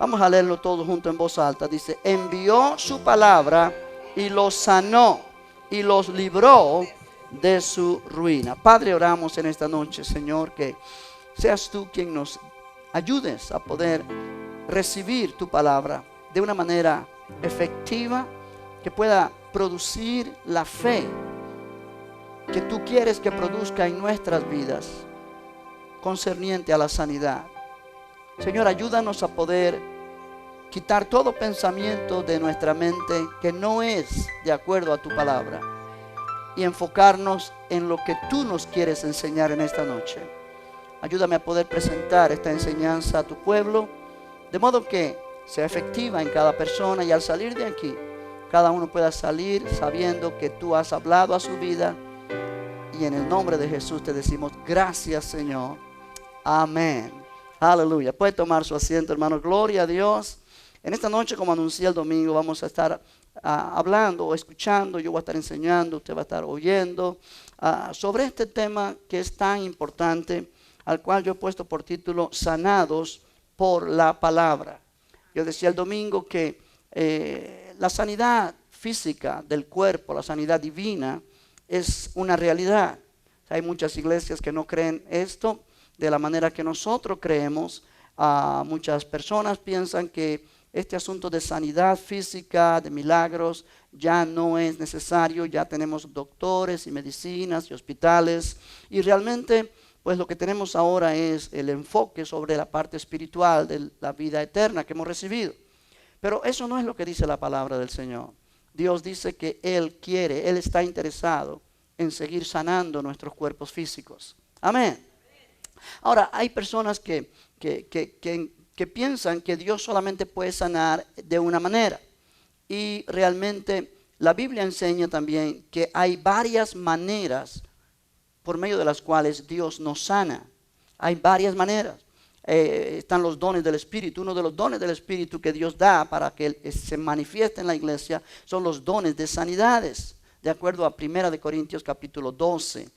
Vamos a leerlo todo junto en voz alta. Dice, envió su palabra y los sanó y los libró de su ruina. Padre, oramos en esta noche, Señor, que seas tú quien nos ayudes a poder recibir tu palabra de una manera efectiva, que pueda producir la fe que tú quieres que produzca en nuestras vidas concerniente a la sanidad. Señor, ayúdanos a poder quitar todo pensamiento de nuestra mente que no es de acuerdo a tu palabra y enfocarnos en lo que tú nos quieres enseñar en esta noche. Ayúdame a poder presentar esta enseñanza a tu pueblo, de modo que sea efectiva en cada persona, y al salir de aquí, cada uno pueda salir sabiendo que tú has hablado a su vida. Y en el nombre de Jesús te decimos gracias, Señor. Amén. Aleluya. Puede tomar su asiento, hermano. Gloria a Dios. En esta noche, como anuncié el domingo, vamos a estar hablando o escuchando. Yo voy a estar enseñando, usted va a estar oyendo sobre este tema que es tan importante, al cual yo he puesto por título Sanados por la Palabra. Yo decía el domingo que la sanidad física del cuerpo, la sanidad divina, es una realidad. Hay muchas iglesias que no creen esto de la manera que nosotros creemos. Muchas personas piensan que este asunto de sanidad física, de milagros, ya no es necesario. Ya tenemos doctores y medicinas y hospitales, y realmente pues lo que tenemos ahora es el enfoque sobre la parte espiritual de la vida eterna que hemos recibido. Pero eso no es lo que dice la palabra del Señor. Dios dice que Él quiere, Él está interesado en seguir sanando nuestros cuerpos físicos. Amén. Ahora, hay personas que piensan que Dios solamente puede sanar de una manera. Y realmente la Biblia enseña también que hay varias maneras por medio de las cuales Dios nos sana. Hay varias maneras. Están los dones del Espíritu. Uno de los dones del Espíritu que Dios da para que se manifieste en la iglesia son los dones de sanidades. De acuerdo a 1 Corintios capítulo 12.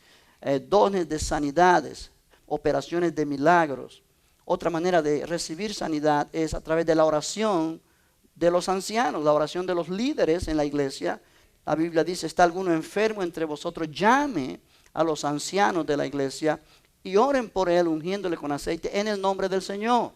Dones de sanidades, operaciones de milagros. Otra manera de recibir sanidad es a través de la oración de los ancianos, la oración de los líderes en la iglesia. La Biblia dice, ¿está alguno enfermo entre vosotros? Llame a los ancianos de la iglesia y oren por él, ungiéndole con aceite en el nombre del Señor.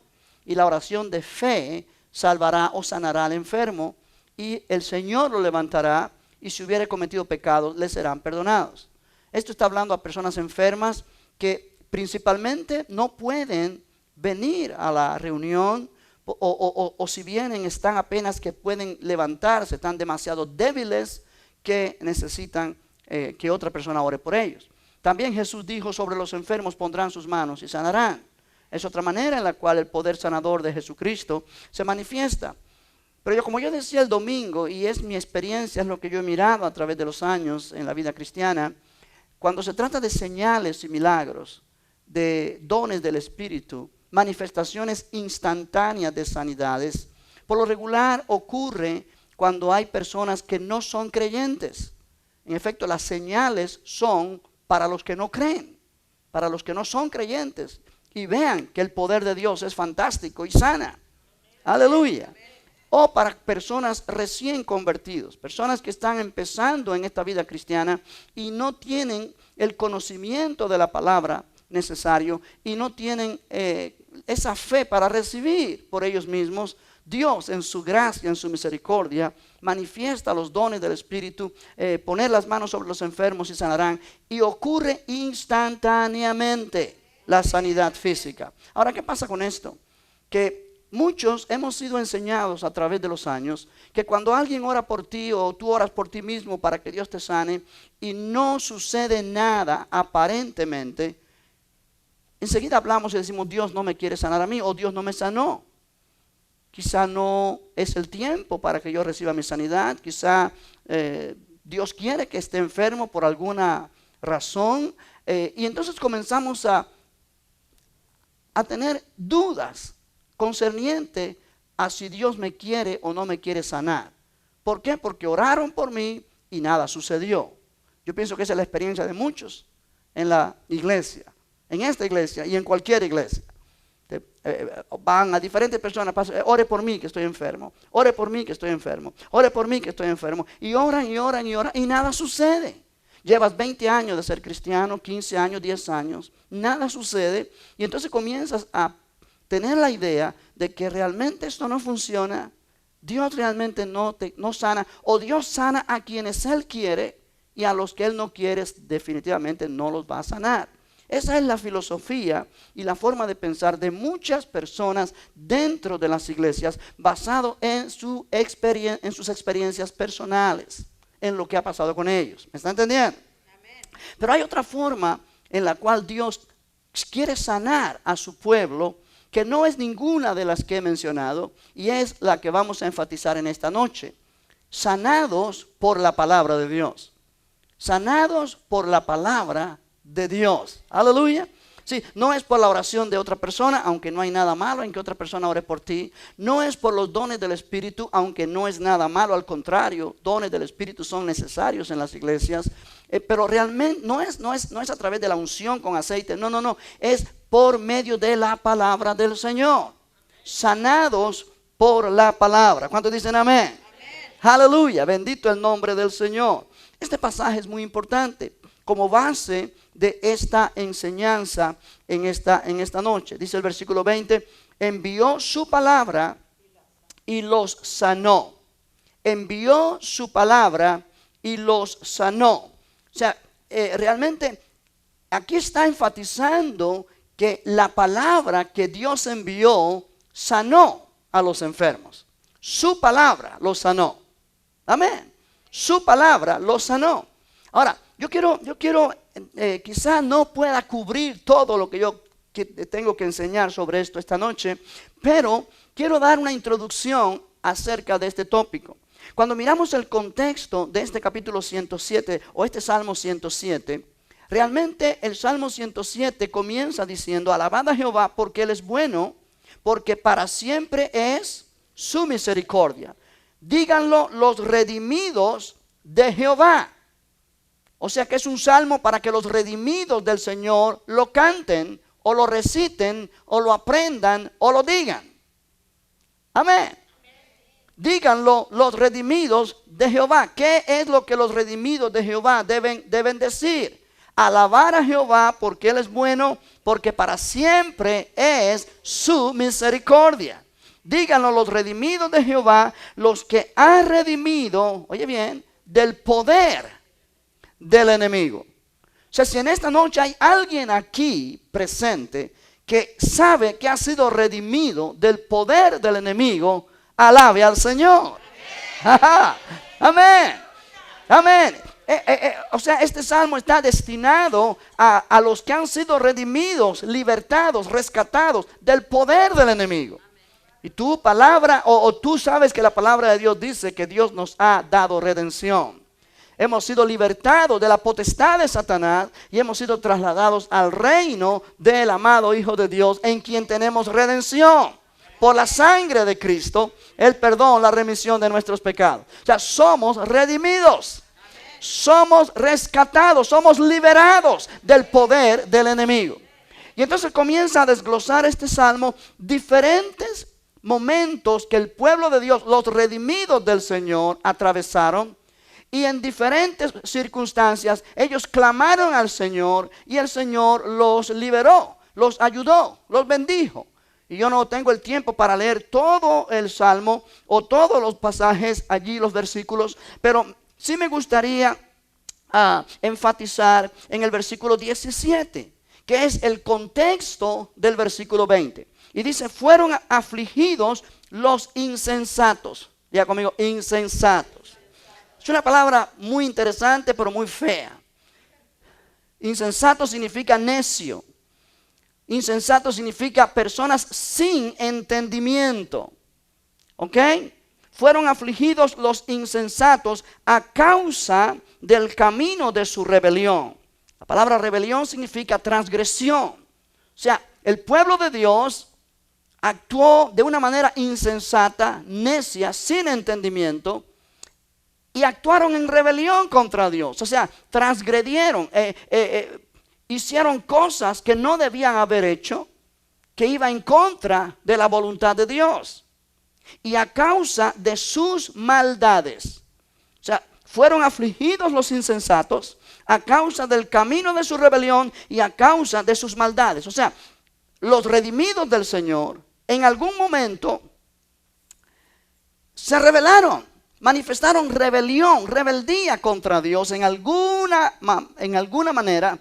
Y la oración de fe salvará o sanará al enfermo, y el Señor lo levantará, y si hubiere cometido pecados, le serán perdonados. Esto está hablando a personas enfermas que principalmente no pueden venir a la reunión, o si vienen están apenas que pueden levantarse, están demasiado débiles que necesitan que otra persona ore por ellos. También Jesús dijo, sobre los enfermos pondrán sus manos y sanarán. Es otra manera en la cual el poder sanador de Jesucristo se manifiesta. Pero como yo decía el domingo, y es mi experiencia, es lo que yo he mirado a través de los años en la vida cristiana, cuando se trata de señales y milagros, de dones del Espíritu, manifestaciones instantáneas de sanidades, por lo regular ocurre cuando hay personas que no son creyentes. En efecto, las señales son para los que no creen, para los que no son creyentes, y vean que el poder de Dios es fantástico y sana. Aleluya. O para personas recién convertidos, personas que están empezando en esta vida cristiana y no tienen el conocimiento de la palabra necesario, y no tienen esa fe para recibir por ellos mismos. Dios en su gracia, en su misericordia, manifiesta los dones del Espíritu, poner las manos sobre los enfermos y sanarán, y ocurre instantáneamente la sanidad física. Ahora, ¿qué pasa con esto? Que muchos hemos sido enseñados a través de los años que cuando alguien ora por ti, o tú oras por ti mismo para que Dios te sane, y no sucede nada aparentemente, enseguida hablamos y decimos, Dios no me quiere sanar a mí, o Dios no me sanó. Quizá no es el tiempo para que yo reciba mi sanidad. Quizá Dios quiere que esté enfermo por alguna razón. Y entonces comenzamos a tener dudas concerniente a si Dios me quiere o no me quiere sanar. ¿Por qué? Porque oraron por mí y nada sucedió. Yo pienso que esa es la experiencia de muchos en la iglesia, en esta iglesia y en cualquier iglesia. Van a diferentes personas, ore por mí que estoy enfermo, ore por mí que estoy enfermo, ore por mí que estoy enfermo. Y oran y oran y oran y nada sucede. Llevas 20 años de ser cristiano, 15 años, 10 años, nada sucede. Y entonces comienzas a tener la idea de que realmente esto no funciona. Dios realmente no sana, o Dios sana a quienes Él quiere y a los que Él no quiere definitivamente no los va a sanar. Esa es la filosofía y la forma de pensar de muchas personas dentro de las iglesias, basado en sus experiencias personales, en lo que ha pasado con ellos. ¿Me está entendiendo? Amén. Pero hay otra forma en la cual Dios quiere sanar a su pueblo, que no es ninguna de las que he mencionado, y es la que vamos a enfatizar en esta noche. Sanados por la palabra de Dios. Sanados por la palabra de Dios. Aleluya. Sí, no es por la oración de otra persona, aunque no hay nada malo en que otra persona ore por ti. No es por los dones del Espíritu, aunque no es nada malo. Al contrario, dones del Espíritu son necesarios en las iglesias. Pero realmente no es a través de la unción con aceite. No. Es por medio de la palabra del Señor. Sanados por la palabra. ¿Cuántos dicen amén? Aleluya. Bendito el nombre del Señor. Este pasaje es muy importante como base de esta enseñanza en esta noche. Dice el versículo 20, envió su palabra y los sanó. Envió su palabra y los sanó. O sea, realmente aquí está enfatizando que la palabra que Dios envió sanó a los enfermos. Su palabra los sanó. Amén. Su palabra los sanó. Ahora, yo quiero quizás no pueda cubrir todo lo que yo tengo que enseñar sobre esto esta noche, pero quiero dar una introducción acerca de este tópico. Cuando miramos el contexto de este capítulo 107 o este Salmo 107, realmente el Salmo 107 comienza diciendo, alabad a Jehová porque Él es bueno, porque para siempre es su misericordia. Díganlo los redimidos de Jehová. O sea que es un salmo para que los redimidos del Señor lo canten, o lo reciten, o lo aprendan, o lo digan. Amén. Díganlo los redimidos de Jehová. ¿Qué es lo que los redimidos de Jehová deben decir? Alabar a Jehová porque Él es bueno, porque para siempre es su misericordia. Díganlo los redimidos de Jehová, los que ha redimido, oye bien, del poder del enemigo. O sea, si en esta noche hay alguien aquí presente que sabe que ha sido redimido del poder del enemigo, alabe al Señor. Amén. Amén. O sea, este salmo está destinado a los que han sido redimidos, libertados, rescatados del poder del enemigo. Y tu palabra, o tú sabes que la palabra de Dios dice que Dios nos ha dado redención. Hemos sido libertados de la potestad de Satanás y hemos sido trasladados al reino del amado Hijo de Dios, en quien tenemos redención por la sangre de Cristo, el perdón, la remisión de nuestros pecados. O sea, somos redimidos, somos rescatados, somos liberados del poder del enemigo. Y entonces comienza a desglosar este salmo diferentes momentos que el pueblo de Dios, los redimidos del Señor, atravesaron. Y en diferentes circunstancias ellos clamaron al Señor y el Señor los liberó, los ayudó, los bendijo. Y yo no tengo el tiempo para leer todo el Salmo o todos los pasajes allí, los versículos, pero sí me gustaría enfatizar en el versículo 17, que es el contexto del versículo 20. Y dice, fueron afligidos los insensatos. Diga conmigo, insensatos. Es una palabra muy interesante, pero muy fea. Insensato significa necio. Insensato significa personas sin entendimiento. ¿Ok? Fueron afligidos los insensatos a causa del camino de su rebelión. La palabra rebelión significa transgresión. O sea, el pueblo de Dios actuó de una manera insensata, necia, sin entendimiento, y actuaron en rebelión contra Dios. O sea, transgredieron, hicieron cosas que no debían haber hecho. que iba en contra de la voluntad de Dios. Y a causa de sus maldades. O sea, fueron afligidos los insensatos a causa del camino de su rebelión y a causa de sus maldades. O sea, los redimidos del Señor en algún momento se rebelaron, manifestaron rebelión, rebeldía contra Dios en alguna manera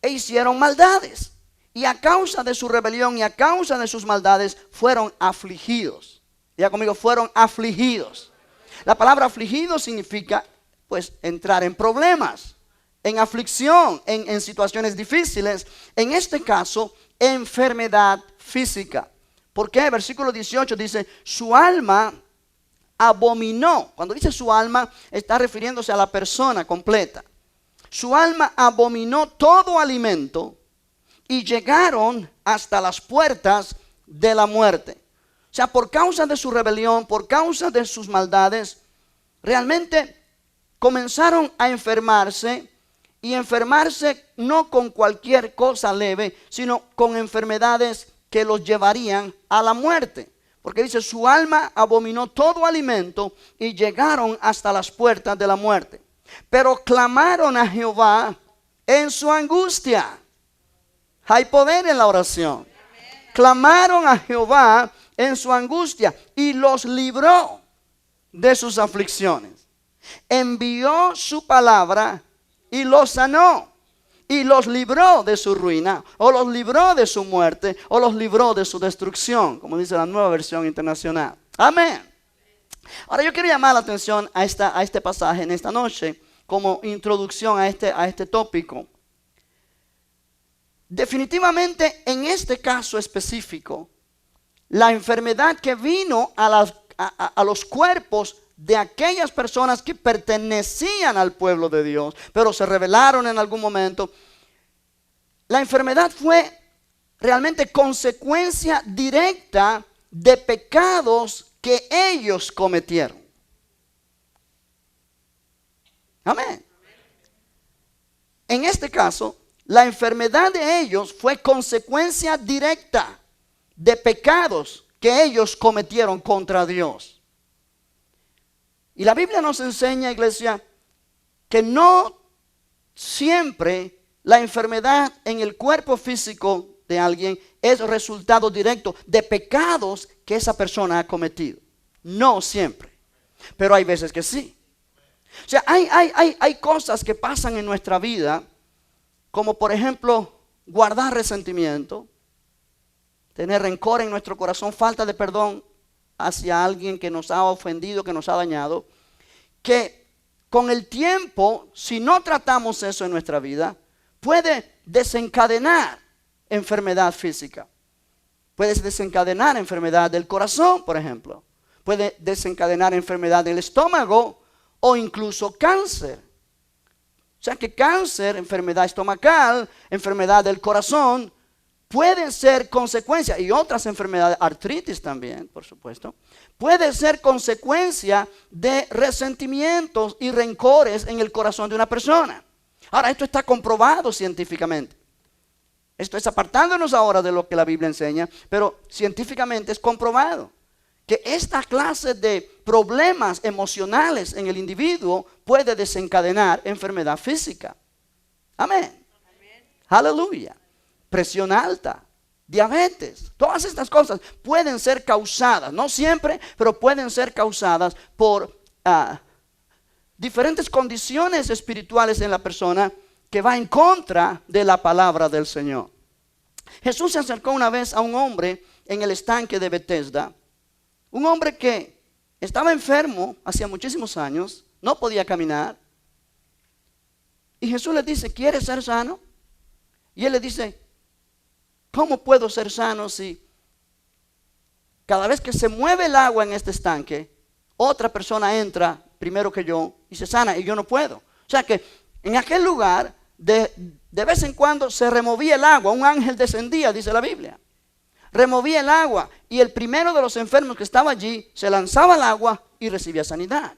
e hicieron maldades. Y a causa de su rebelión y a causa de sus maldades fueron afligidos. Diga conmigo, fueron afligidos. La palabra afligido significa pues entrar en problemas, en aflicción, en situaciones difíciles. En este caso, enfermedad física. ¿Por qué? Versículo 18 dice, su alma abominó. Cuando dice su alma, está refiriéndose a la persona completa. Su alma abominó todo alimento y llegaron hasta las puertas de la muerte. O sea, por causa de su rebelión, por causa de sus maldades, realmente comenzaron a enfermarse. Y enfermarse no con cualquier cosa leve, sino con enfermedades que los llevarían a la muerte. Porque dice, su alma abominó todo alimento y llegaron hasta las puertas de la muerte. Pero clamaron a Jehová en su angustia. Hay poder en la oración. Clamaron a Jehová en su angustia y los libró de sus aflicciones. Envió su palabra y los sanó. Y los libró de su ruina, o los libró de su muerte, o los libró de su destrucción, como dice la Nueva Versión Internacional. Amén. Ahora yo quiero llamar la atención a este pasaje en esta noche, como introducción a este tópico. Definitivamente en este caso específico, la enfermedad que vino a los cuerpos de aquellas personas que pertenecían al pueblo de Dios, pero se rebelaron en algún momento. La enfermedad fue realmente consecuencia directa de pecados que ellos cometieron. Amén. En este caso, la enfermedad de ellos fue consecuencia directa de pecados que ellos cometieron contra Dios. Y la Biblia nos enseña, iglesia, que no siempre la enfermedad en el cuerpo físico de alguien es resultado directo de pecados que esa persona ha cometido. No siempre, pero hay veces que sí. O sea, hay cosas que pasan en nuestra vida, como por ejemplo, guardar resentimiento, tener rencor en nuestro corazón, falta de perdón hacia alguien que nos ha ofendido, que nos ha dañado, que con el tiempo, si no tratamos eso en nuestra vida, puede desencadenar enfermedad física. Puede desencadenar enfermedad del corazón, por ejemplo. Puede desencadenar enfermedad del estómago o incluso cáncer. O sea que cáncer, enfermedad estomacal, enfermedad del corazón, pueden ser consecuencia, y otras enfermedades, artritis también, por supuesto, puede ser consecuencia de resentimientos y rencores en el corazón de una persona. Ahora, esto está comprobado científicamente. Esto es apartándonos ahora de lo que la Biblia enseña, pero científicamente es comprobado que esta clase de problemas emocionales en el individuo puede desencadenar enfermedad física. Amén. Aleluya. Presión alta, diabetes, todas estas cosas pueden ser causadas, no siempre, pero pueden ser causadas por diferentes condiciones espirituales en la persona que va en contra de la palabra del Señor. Jesús se acercó una vez a un hombre en el estanque de Betesda, un hombre que estaba enfermo hacía muchísimos años, no podía caminar, y Jesús le dice, ¿quieres ser sano? Y él le dice, ¿cómo puedo ser sano si cada vez que se mueve el agua en este estanque, otra persona entra primero que yo y se sana y yo no puedo? O sea que en aquel lugar de vez en cuando se removía el agua, un ángel descendía, dice la Biblia. Removía el agua y el primero de los enfermos que estaba allí se lanzaba al agua y recibía sanidad.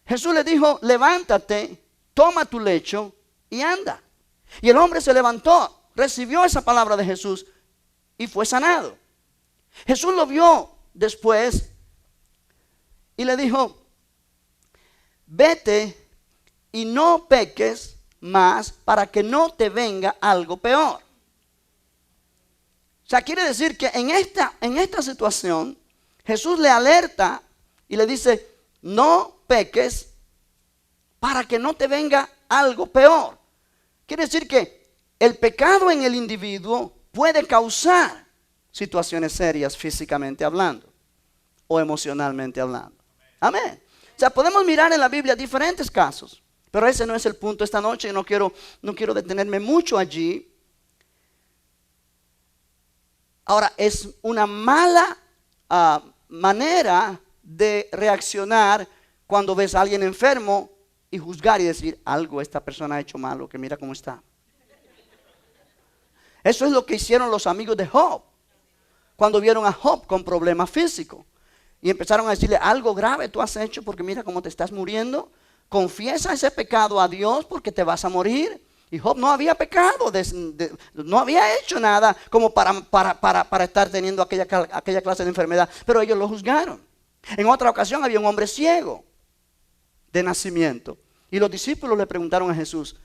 Jesús le dijo, levántate, toma tu lecho y anda. Y el hombre se levantó. recibió esa palabra de Jesús y fue sanado. Jesús lo vio después y le dijo: vete y no peques más para que no te venga algo peor. O sea, quiere decir que en esta situación Jesús le alerta y le dice: no peques para que no te venga algo peor. Quiere decir que el pecado en el individuo puede causar situaciones serias físicamente hablando o emocionalmente hablando. Amén. O sea, podemos mirar en la Biblia diferentes casos, pero ese no es el punto esta noche. No quiero detenerme mucho allí. Ahora, es una mala manera de reaccionar cuando ves a alguien enfermo y juzgar y decir: algo esta persona ha hecho malo, que mira cómo está. Eso es lo que hicieron los amigos de Job cuando vieron a Job con problemas físicos y empezaron a decirle: algo grave tú has hecho, porque mira cómo te estás muriendo. Confiesa ese pecado a Dios porque te vas a morir. Y Job no había pecado, no había hecho nada como para estar teniendo aquella clase de enfermedad, pero ellos lo juzgaron. En otra ocasión había un hombre ciego de nacimiento y los discípulos le preguntaron a Jesús: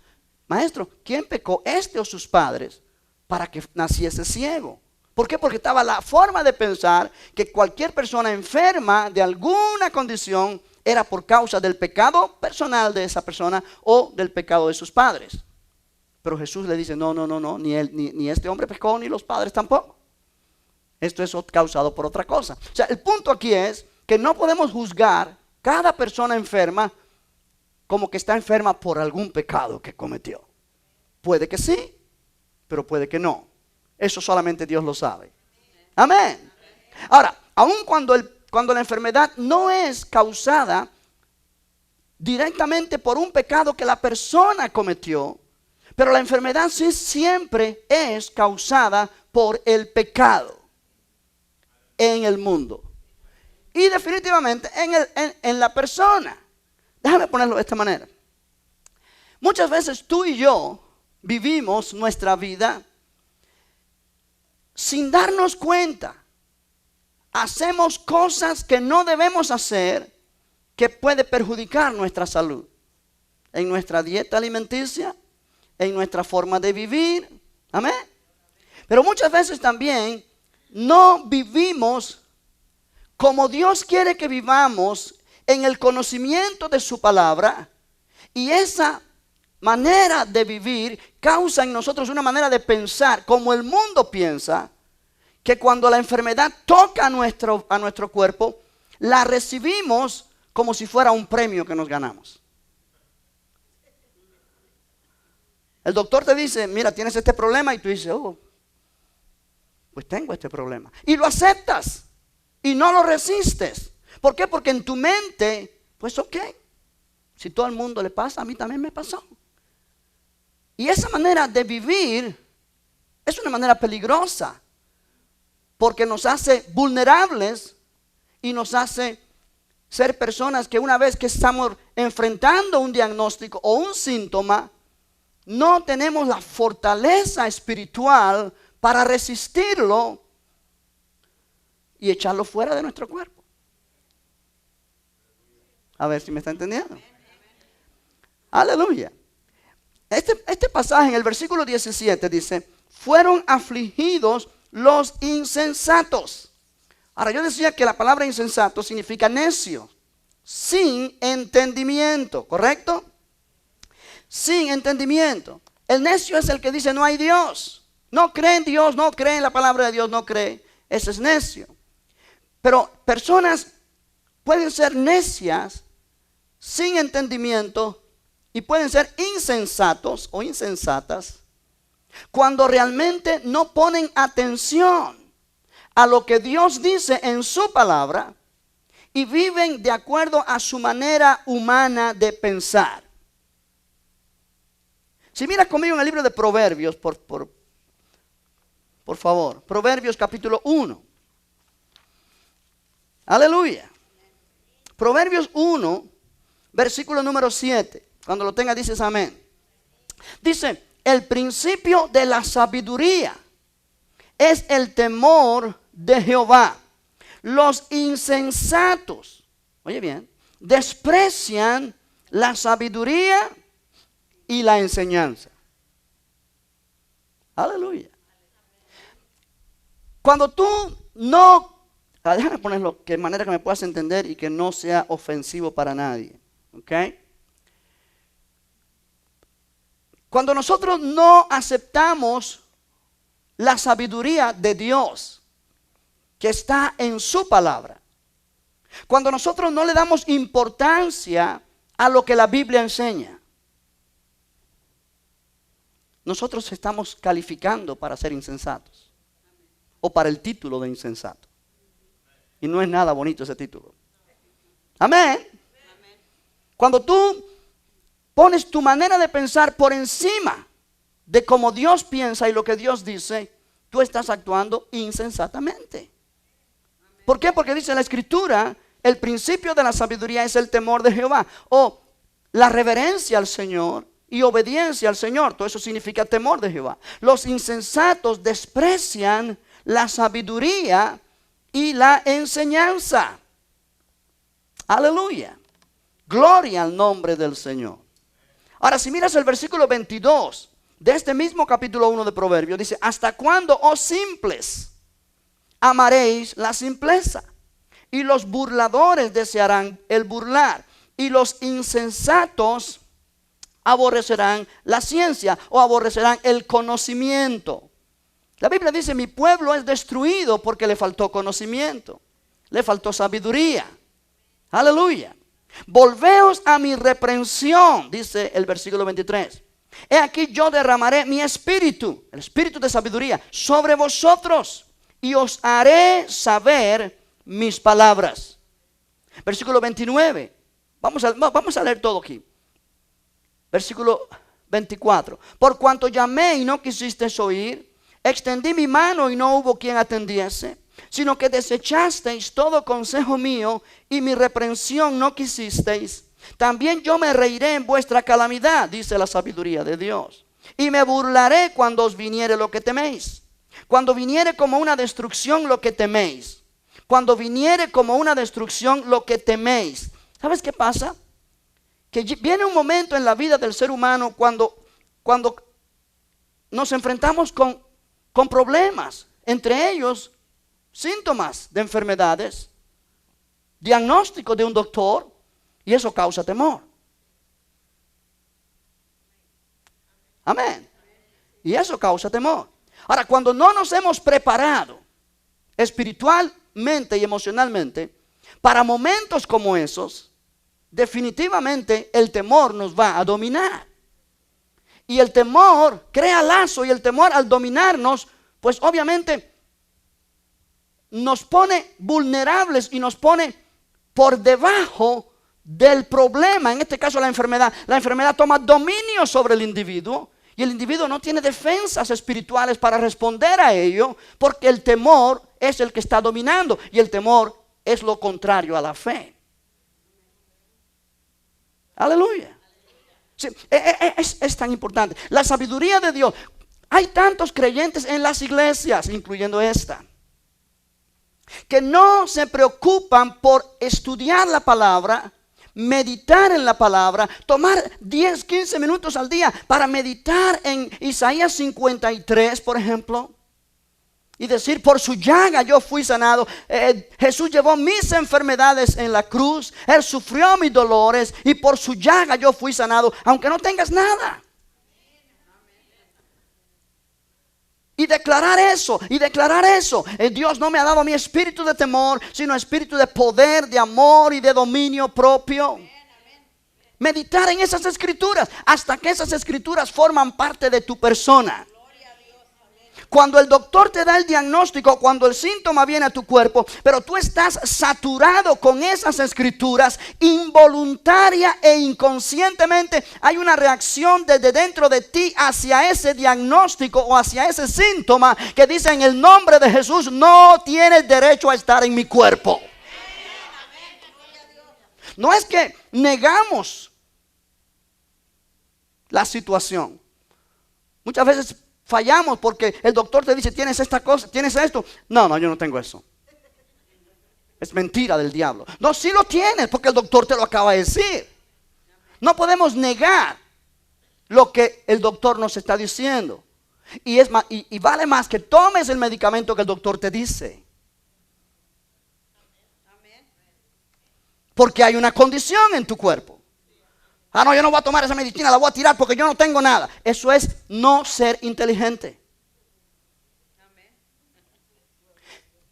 maestro, ¿quién pecó, este o sus padres, para que naciese ciego? ¿Por qué? Porque estaba la forma de pensar que cualquier persona enferma de alguna condición era por causa del pecado personal de esa persona o del pecado de sus padres. Pero Jesús le dice: no, ni este hombre pecó, ni los padres tampoco. Esto es causado por otra cosa. O sea, el punto aquí es que no podemos juzgar cada persona enferma como que está enferma por algún pecado que cometió. Puede que sí, pero puede que no. Eso solamente Dios lo sabe. Amén. Ahora, aun cuando la enfermedad no es causada directamente por un pecado que la persona cometió, pero la enfermedad sí siempre es causada por el pecado en el mundo. Y definitivamente en la persona. Déjame ponerlo de esta manera. Muchas veces tú y yo vivimos nuestra vida sin darnos cuenta. Hacemos cosas que no debemos hacer, que puede perjudicar nuestra salud. En nuestra dieta alimenticia, en nuestra forma de vivir. Amén. Pero muchas veces también no vivimos como Dios quiere que vivamos, en el conocimiento de su palabra. Y esa manera de vivir causa en nosotros una manera de pensar como el mundo piensa, que cuando la enfermedad toca a nuestro cuerpo, la recibimos como si fuera un premio que nos ganamos. El doctor te dice: mira, tienes este problema, y tú dices: oh, pues tengo este problema. Y lo aceptas y no lo resistes. ¿Por qué? Porque en tu mente, pues ok, si todo el mundo le pasa, a mí también me pasó. Y esa manera de vivir es una manera peligrosa, porque nos hace vulnerables y nos hace ser personas que una vez que estamos enfrentando un diagnóstico o un síntoma, no tenemos la fortaleza espiritual para resistirlo y echarlo fuera de nuestro cuerpo. A ver si me está entendiendo. Aleluya. Este pasaje en el versículo 17 dice: fueron afligidos los insensatos. Ahora, yo decía que la palabra insensato significa necio, sin entendimiento, ¿correcto? Sin entendimiento. El necio es el que dice: no hay Dios, no cree en Dios, no cree en la palabra de Dios, no cree. Ese es necio. Pero personas pueden ser necias, sin entendimiento, y pueden ser insensatos o insensatas cuando realmente no ponen atención a lo que Dios dice en su palabra y viven de acuerdo a su manera humana de pensar. Si miras conmigo en el libro de Proverbios, por favor, Proverbios capítulo 1. Aleluya. Proverbios 1, versículo número 7. Cuando lo tengas dices amén. Dice: el principio de la sabiduría es el temor de Jehová. Los insensatos, oye bien, desprecian la sabiduría y la enseñanza. Aleluya. Cuando tú no, déjame ponerlo de manera que me puedas entender y que no sea ofensivo para nadie. ¿Ok? Cuando nosotros no aceptamos la sabiduría de Dios que está en su palabra, cuando nosotros no le damos importancia a lo que la Biblia enseña, nosotros estamos calificando para ser insensatos o para el título de insensato. Y no es nada bonito ese título. Amén. Cuando tú pones tu manera de pensar por encima de cómo Dios piensa y lo que Dios dice, tú estás actuando insensatamente. ¿Por qué? Porque dice la Escritura, el principio de la sabiduría es el temor de Jehová, o la reverencia al Señor y obediencia al Señor. Todo eso significa temor de Jehová. Los insensatos desprecian la sabiduría y la enseñanza. Aleluya. Gloria al nombre del Señor. Ahora, si miras el versículo 22 de este mismo capítulo 1 de Proverbios, dice: ¿hasta cuándo, oh simples, amaréis la simpleza? Y los burladores desearán el burlar, y los insensatos aborrecerán la ciencia, o aborrecerán el conocimiento. La Biblia dice: mi pueblo es destruido porque le faltó conocimiento, le faltó sabiduría. Aleluya. Volveos a mi reprensión, dice el versículo 23. He aquí yo derramaré mi espíritu, el espíritu de sabiduría, sobre vosotros, y os haré saber mis palabras. Versículo 29. Vamos a leer todo aquí. Versículo 24. Por cuanto llamé y no quisisteis oír, extendí mi mano y no hubo quien atendiese, sino que desechasteis todo consejo mío y mi reprensión no quisisteis. También yo me reiré en vuestra calamidad, dice la sabiduría de Dios, y me burlaré cuando os viniere lo que teméis. Cuando viniere como una destrucción lo que teméis. Cuando viniere como una destrucción lo que teméis. ¿Sabes qué pasa? Que viene un momento en la vida del ser humano cuando nos enfrentamos con problemas, entre ellos síntomas de enfermedades, diagnóstico de un doctor, y eso causa temor. Amén. Y eso causa temor. Ahora, cuando no nos hemos preparado espiritualmente y emocionalmente para momentos como esos, definitivamente el temor nos va a dominar. Y el temor crea lazo, y el temor al dominarnos, pues obviamente nos pone vulnerables y nos pone por debajo del problema. En este caso la enfermedad. La enfermedad toma dominio sobre el individuo, y el individuo no tiene defensas espirituales para responder a ello, porque el temor es el que está dominando, y el temor es lo contrario a la fe. Aleluya. Sí, es tan importante. La sabiduría de Dios. Hay tantos creyentes en las iglesias, incluyendo esta, que no se preocupan por estudiar la palabra, meditar en la palabra, tomar 10, 15 minutos al día para meditar en Isaías 53, por ejemplo, y decir: por su llaga yo fui sanado. Jesús llevó mis enfermedades en la cruz, Él sufrió mis dolores, y por su llaga yo fui sanado, aunque no tengas nada. Y declarar eso, Dios no me ha dado mi espíritu de temor, sino espíritu de poder, de amor y de dominio propio. Meditar en esas escrituras hasta que esas escrituras forman parte de tu persona. Cuando el doctor te da el diagnóstico, cuando el síntoma viene a tu cuerpo, pero tú estás saturado con esas escrituras, involuntaria e inconscientemente hay una reacción desde dentro de ti hacia ese diagnóstico o hacia ese síntoma que dice: en el nombre de Jesús no tienes derecho a estar en mi cuerpo. No es que negamos la situación. Muchas veces fallamos porque el doctor te dice, tienes esta cosa, tienes esto. No, yo no tengo eso. Es mentira del diablo. No, sí lo tienes porque el doctor te lo acaba de decir. No podemos negar lo que el doctor nos está diciendo. Y vale más que tomes el medicamento que el doctor te dice. Porque hay una condición en tu cuerpo. No, yo no voy a tomar esa medicina, la voy a tirar porque yo no tengo nada. Eso es no ser inteligente.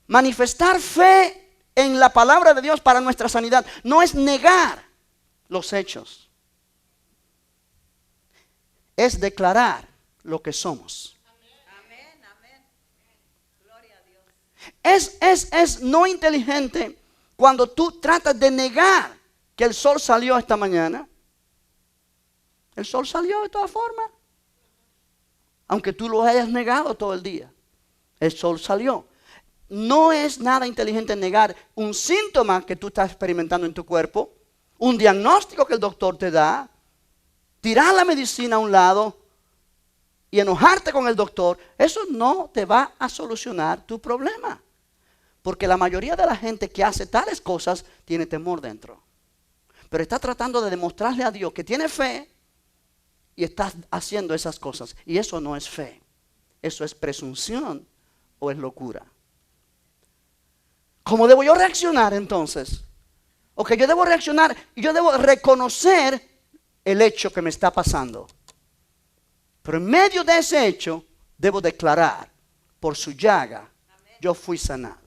Manifestar fe en la palabra de Dios para nuestra sanidad no es negar los hechos. Es declarar lo que somos. Es no inteligente cuando tú tratas de negar que el sol salió esta mañana. El sol salió de todas formas. Aunque tú lo hayas negado todo el día. El sol salió. No es nada inteligente negar un síntoma que tú estás experimentando en tu cuerpo. Un diagnóstico que el doctor te da. Tirar la medicina a un lado y enojarte con el doctor. Eso no te va a solucionar tu problema. Porque la mayoría de la gente que hace tales cosas tiene temor dentro. Pero está tratando de demostrarle a Dios que tiene fe y está haciendo esas cosas. Y eso no es fe. Eso es presunción o es locura. ¿Cómo debo yo reaccionar entonces? Ok, yo debo reaccionar y yo debo reconocer el hecho que me está pasando. Pero en medio de ese hecho debo declarar, por su llaga yo fui sanado.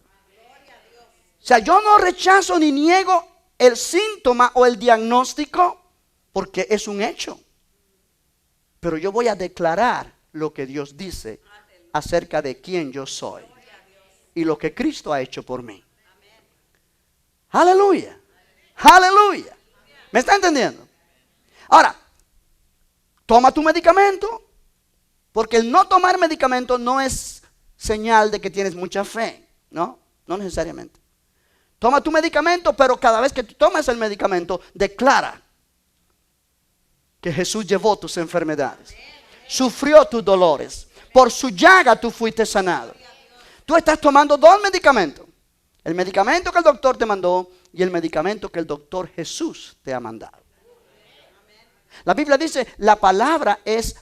O sea, yo no rechazo ni niego el síntoma o el diagnóstico porque es un hecho. Pero yo voy a declarar lo que Dios dice acerca de quién yo soy y lo que Cristo ha hecho por mí. Aleluya. Aleluya. ¿Me está entendiendo? Ahora, toma tu medicamento, porque el no tomar medicamento no es señal de que tienes mucha fe. No necesariamente. Toma tu medicamento, pero cada vez que tú tomas el medicamento, declara que Jesús llevó tus enfermedades, sufrió tus dolores, por su llaga tú fuiste sanado. Tú estás tomando dos medicamentos, el medicamento que el doctor te mandó y el medicamento que el doctor Jesús te ha mandado. La Biblia dice, la palabra es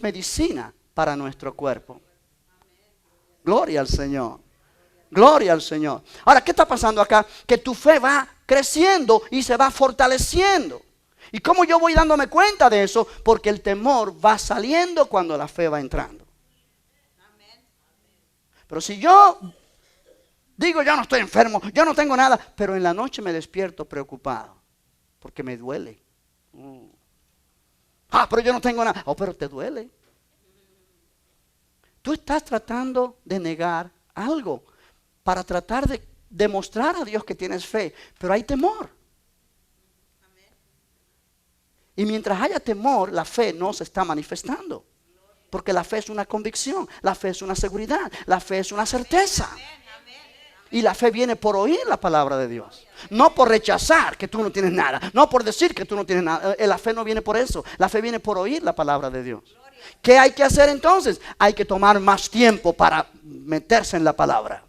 medicina para nuestro cuerpo. Gloria al Señor. Gloria al Señor. Ahora, ¿qué está pasando acá? Que tu fe va creciendo y se va fortaleciendo. ¿Y cómo yo voy dándome cuenta de eso? Porque el temor va saliendo cuando la fe va entrando. Pero si yo digo, yo no estoy enfermo, yo no tengo nada, pero en la noche me despierto preocupado porque me duele. Pero yo no tengo nada. Pero te duele. Tú estás tratando de negar algo para tratar de demostrar a Dios que tienes fe, pero hay temor. Y mientras haya temor, la fe no se está manifestando. Porque la fe es una convicción, la fe es una seguridad, la fe es una certeza. Y la fe viene por oír la palabra de Dios. No por rechazar que tú no tienes nada. No por decir que tú no tienes nada. La fe no viene por eso. La fe viene por oír la palabra de Dios. ¿Qué hay que hacer entonces? Hay que tomar más tiempo para meterse en la palabra.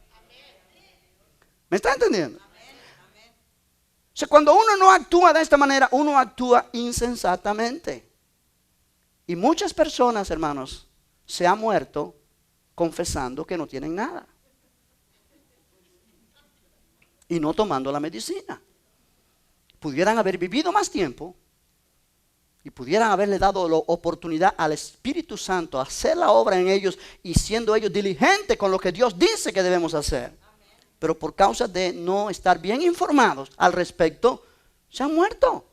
¿Me está entendiendo? O sea, cuando uno no actúa de esta manera, uno actúa insensatamente. Y muchas personas, hermanos, se han muerto confesando que no tienen nada. Y no tomando la medicina. Pudieran haber vivido más tiempo y pudieran haberle dado la oportunidad al Espíritu Santo a hacer la obra en ellos y siendo ellos diligentes con lo que Dios dice que debemos hacer. Pero por causa de no estar bien informados al respecto, se han muerto.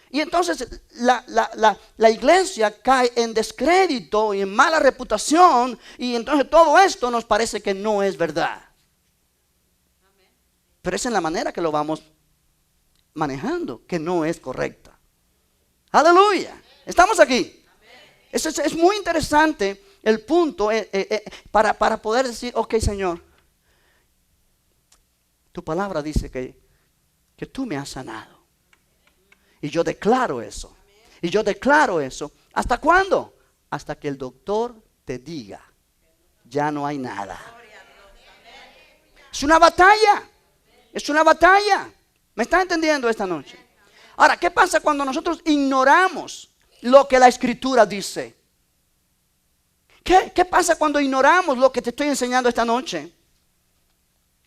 Y entonces la iglesia cae en descrédito y en mala reputación, y entonces todo esto nos parece que no es verdad. Pero esa es la manera que lo vamos manejando, que no es correcta. Aleluya. Estamos aquí. Es muy interesante el punto para poder decir, ok, Señor, tu palabra dice que tú me has sanado. Y yo declaro eso. Y yo declaro eso. ¿Hasta cuándo? hasta que el doctor te diga, ya no hay nada. Es una batalla. Es una batalla. ¿Me estás entendiendo esta noche? Ahora, ¿qué pasa cuando nosotros ignoramos lo que la Escritura dice? ¿Qué pasa cuando ignoramos lo que te estoy enseñando esta noche?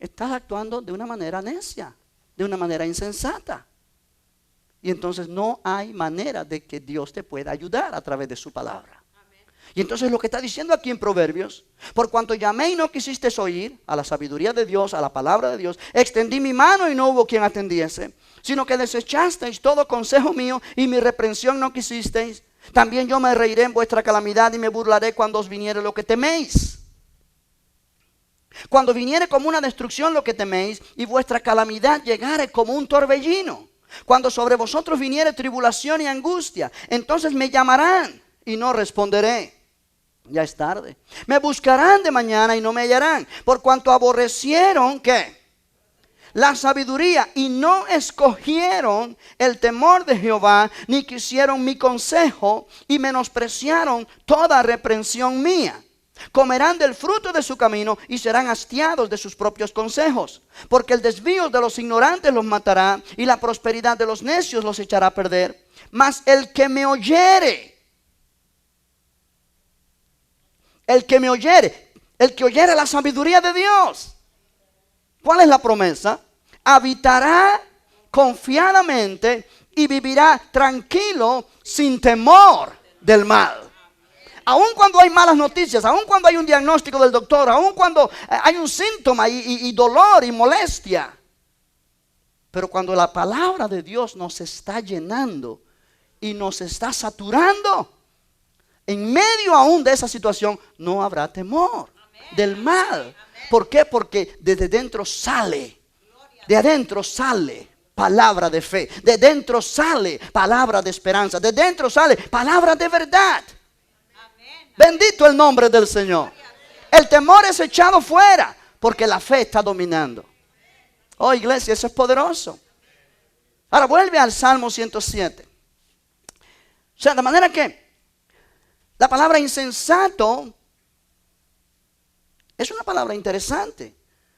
Estás actuando de una manera necia, de una manera insensata. Y entonces no hay manera de que Dios te pueda ayudar a través de su palabra. Y entonces lo que está diciendo aquí en Proverbios: por cuanto llamé y no quisiste oír a la sabiduría de Dios, a la palabra de Dios, extendí mi mano y no hubo quien atendiese, sino que desechasteis todo consejo mío y mi reprensión no quisisteis. También yo me reiré en vuestra calamidad y me burlaré cuando os viniere lo que teméis. Cuando viniere como una destrucción lo que teméis y vuestra calamidad llegare como un torbellino. Cuando sobre vosotros viniere tribulación y angustia, entonces me llamarán y no responderé. Ya es tarde. Me buscarán de mañana y no me hallarán, por cuanto aborrecieron, ¿qué? La sabiduría y no escogieron el temor de Jehová, ni quisieron mi consejo y menospreciaron toda reprensión mía. Comerán del fruto de su camino y serán hastiados de sus propios consejos, porque el desvío de los ignorantes los matará y la prosperidad de los necios los echará a perder. Mas el que me oyere, el que oyere la sabiduría de Dios. ¿Cuál es la promesa? Habitará confiadamente y vivirá tranquilo sin temor del mal. Aun cuando hay malas noticias, aun cuando hay un diagnóstico del doctor, aun cuando hay un síntoma y dolor y molestia. Pero cuando la palabra de Dios nos está llenando y nos está saturando, en medio aún de esa situación no habrá temor del mal. ¿Por qué? Porque desde dentro sale, de adentro sale palabra de fe, de dentro sale palabra de esperanza, de dentro sale palabra de verdad. Bendito el nombre del Señor. El temor es echado fuera porque la fe está dominando. Oh, iglesia, eso es poderoso. Ahora vuelve al Salmo 107. O sea, de manera que la palabra insensato es una palabra interesante,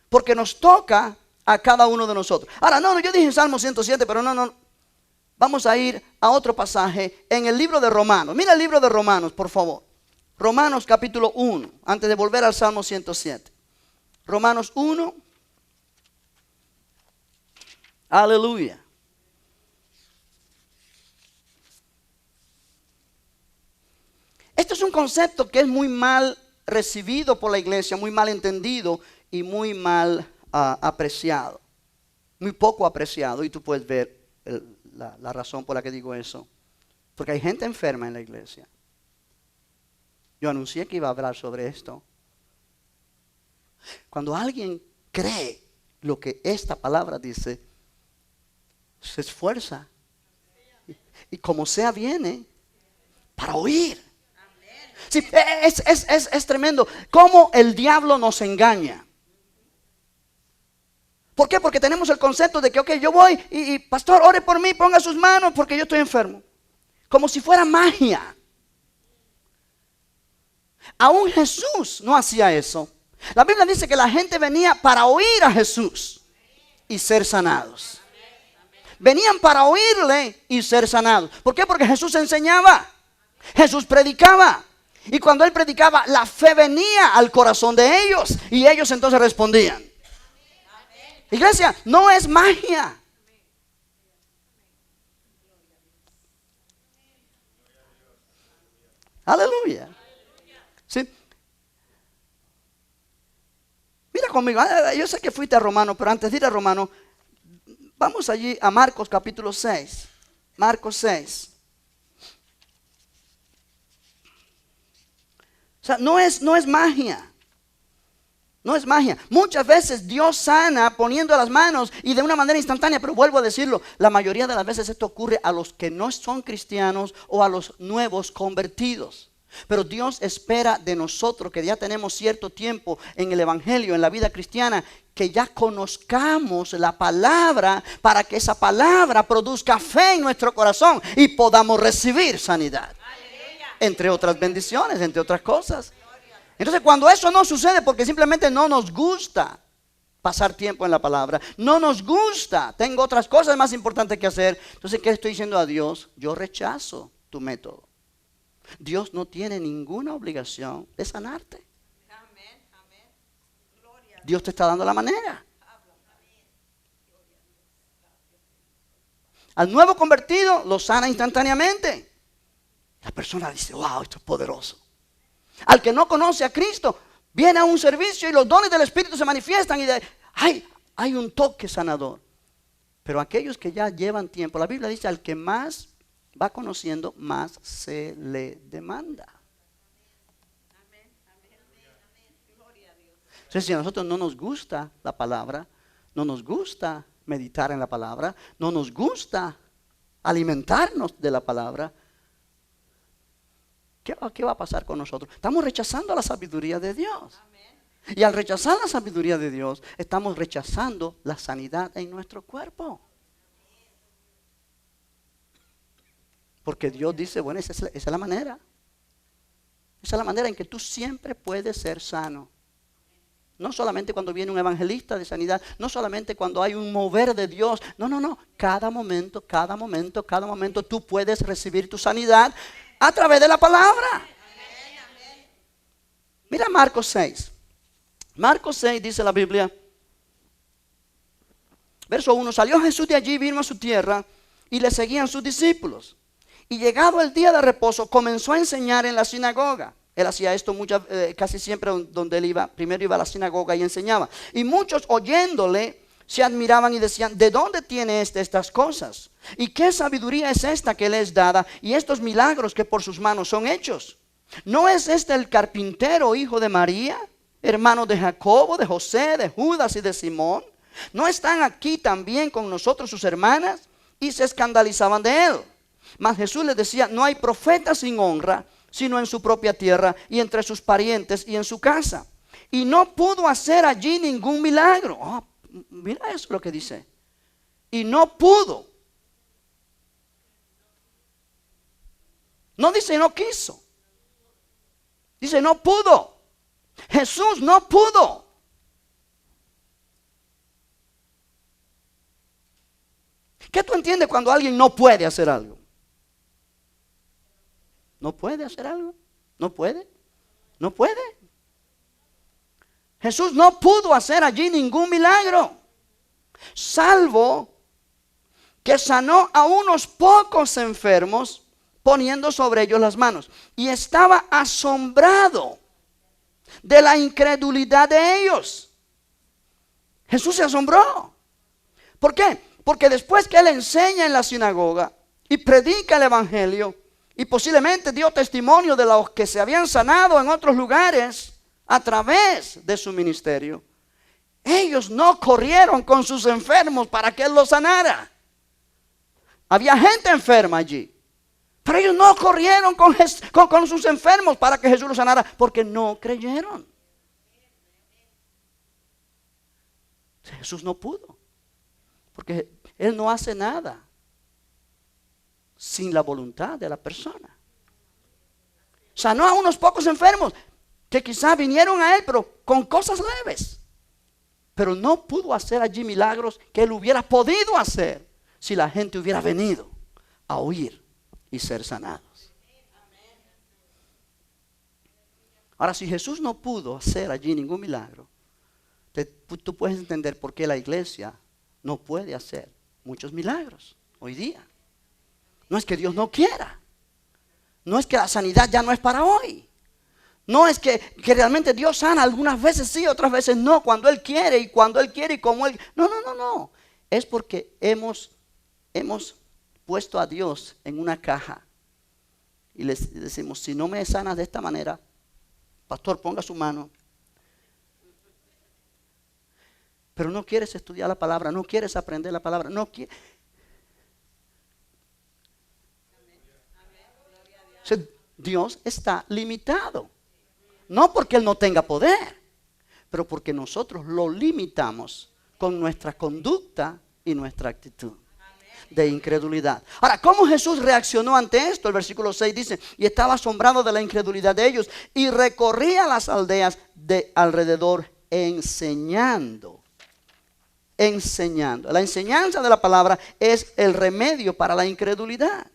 porque nos toca a cada uno de nosotros. Ahora, no, yo dije Salmo 107, pero no. Vamos a ir a otro pasaje en el libro de Romanos. Mira el libro de Romanos, por favor. Romanos capítulo 1, antes de volver al Salmo 107. Romanos 1. Aleluya. Esto es un concepto que es muy mal recibido por la iglesia, muy mal entendido y muy mal apreciado. Muy poco apreciado, y tú puedes ver la razón por la que digo eso. Porque hay gente enferma en la iglesia. Yo anuncié que iba a hablar sobre esto. Cuando alguien cree lo que esta palabra dice, se esfuerza y como sea viene para oír. Sí, es tremendo cómo el diablo nos engaña. ¿Por qué? Porque tenemos el concepto de que, ok, yo voy y pastor, ore por mí, ponga sus manos porque yo estoy enfermo. Como si fuera magia. Aún Jesús no hacía eso. La Biblia dice que la gente venía para oír a Jesús y ser sanados. Venían para oírle y ser sanados. ¿Por qué? Porque Jesús enseñaba. Jesús predicaba. Y cuando él predicaba, la fe venía al corazón de ellos y ellos entonces respondían. Iglesia, no es magia. Aleluya. ¿Sí? Mira conmigo, yo sé que fuiste a Romano, pero antes de ir a Romano, vamos allí a Marcos capítulo 6. Marcos 6. O sea, no es magia. No es magia. Muchas veces Dios sana poniendo las manos y de una manera instantánea, pero vuelvo a decirlo, la mayoría de las veces esto ocurre a los que no son cristianos o a los nuevos convertidos. Pero Dios espera de nosotros que ya tenemos cierto tiempo en el evangelio, en la vida cristiana, que ya conozcamos la palabra para que esa palabra produzca fe en nuestro corazón y podamos recibir sanidad. entre otras bendiciones, entre otras cosas. Entonces, cuando eso no sucede, porque simplemente no nos gusta pasar tiempo en la palabra, no nos gusta, tengo otras cosas más importantes que hacer, entonces, ¿qué estoy diciendo a Dios? Yo rechazo tu método. Dios no tiene ninguna obligación de sanarte. Dios te está dando la manera. Al nuevo convertido lo sana instantáneamente. La persona dice, wow, esto es poderoso. Al que no conoce a Cristo, viene a un servicio y los dones del Espíritu se manifiestan y hay un toque sanador. Pero aquellos que ya llevan tiempo, la Biblia dice, al que más va conociendo, más se le demanda. Entonces, si a nosotros no nos gusta la palabra, no nos gusta meditar en la palabra, no nos gusta alimentarnos de la palabra, ¿qué va a pasar con nosotros? Estamos rechazando la sabiduría de Dios. Y al rechazar la sabiduría de Dios, estamos rechazando la sanidad en nuestro cuerpo. Porque Dios dice, bueno, esa es la manera. Esa es la manera en que tú siempre puedes ser sano. No solamente cuando viene un evangelista de sanidad, no solamente cuando hay un mover de Dios. No. Cada momento tú puedes recibir tu sanidad a través de la palabra. Mira Marcos 6. Marcos 6 dice la Biblia. Verso 1. Salió Jesús de allí, vino a su tierra y le seguían sus discípulos. Y llegado el día de reposo, comenzó a enseñar en la sinagoga. Él hacía esto casi siempre donde él iba. Primero iba a la sinagoga y enseñaba. Y muchos oyéndole se admiraban y decían, ¿de dónde tiene estas cosas? ¿Y qué sabiduría es esta que le es dada? Y estos milagros que por sus manos son hechos. ¿No es este el carpintero, hijo de María, hermano de Jacobo, de José, de Judas y de Simón? ¿No están aquí también con nosotros sus hermanas? Y se escandalizaban de él. Mas Jesús les decía, no hay profeta sin honra, sino en su propia tierra y entre sus parientes y en su casa. Y no pudo hacer allí ningún milagro. Mira eso lo que dice. Y no pudo. No dice no quiso. Dice no pudo. Jesús no pudo. ¿Qué tú entiendes cuando alguien no puede hacer algo? ¿No puede hacer algo? ¿No puede? ¿No puede? Jesús no pudo hacer allí ningún milagro, salvo que sanó a unos pocos enfermos poniendo sobre ellos las manos. Y estaba asombrado de la incredulidad de ellos. Jesús se asombró. ¿Por qué? Porque después que él enseña en la sinagoga y predica el evangelio, y posiblemente dio testimonio de los que se habían sanado en otros lugares a través de su ministerio, ellos no corrieron con sus enfermos para que él los sanara. Había gente enferma allí, pero ellos no corrieron con sus enfermos para que Jesús los sanara, porque no creyeron. Jesús no pudo, porque él no hace nada sin la voluntad de la persona. Sanó a unos pocos enfermos que quizás vinieron a él, pero con cosas leves. Pero no pudo hacer allí milagros que él hubiera podido hacer si la gente hubiera venido a oír y ser sanados. Ahora, si Jesús no pudo hacer allí ningún milagro, tú puedes entender por qué la iglesia no puede hacer muchos milagros hoy día. No es que Dios no quiera. No es que la sanidad ya no es para hoy. No es que realmente Dios sana algunas veces sí, otras veces no. Cuando Él quiere y cuando Él quiere y como Él. No. Es porque hemos puesto a Dios en una caja. Y le decimos, si no me sanas de esta manera, pastor, ponga su mano. Pero no quieres estudiar la palabra, no quieres aprender la palabra, no quieres. Dios está limitado. No porque Él no tenga poder, pero porque nosotros lo limitamos con nuestra conducta y nuestra actitud. de incredulidad. Ahora, ¿cómo Jesús reaccionó ante esto? El versículo 6 dice, y estaba asombrado de la incredulidad de ellos y recorría las aldeas de alrededor enseñando. La enseñanza de la palabra es el remedio para la incredulidad.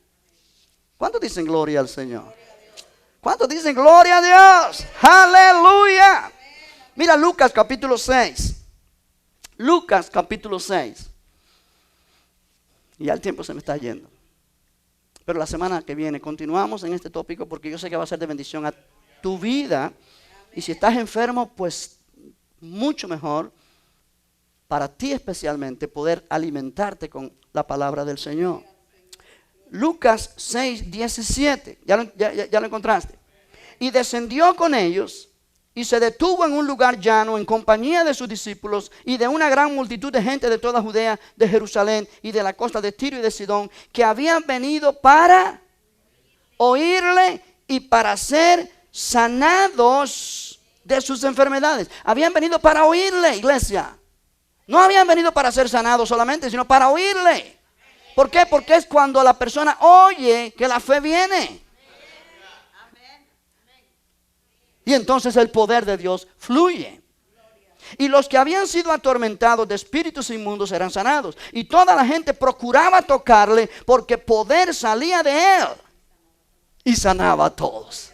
¿Cuántos dicen gloria al Señor? ¿Cuántos dicen gloria a Dios? Aleluya. Mira Lucas capítulo 6. Lucas capítulo 6. Y ya el tiempo se me está yendo. Pero la semana que viene continuamos en este tópico porque yo sé que va a ser de bendición a tu vida. Y si estás enfermo, pues mucho mejor para ti especialmente poder alimentarte con la palabra del Señor. Lucas 6, 17. ¿Ya lo encontraste? Y descendió con ellos y se detuvo en un lugar llano en compañía de sus discípulos y de una gran multitud de gente de toda Judea, de Jerusalén y de la costa de Tiro y de Sidón, que habían venido para oírle y para ser sanados de sus enfermedades. Habían venido para oírle, iglesia. No habían venido para ser sanados solamente, sino para oírle. ¿Por qué? Porque es cuando la persona oye que la fe viene. Y entonces el poder de Dios fluye. Y los que habían sido atormentados de espíritus inmundos eran sanados. Y toda la gente procuraba tocarle porque poder salía de él. Y sanaba a todos.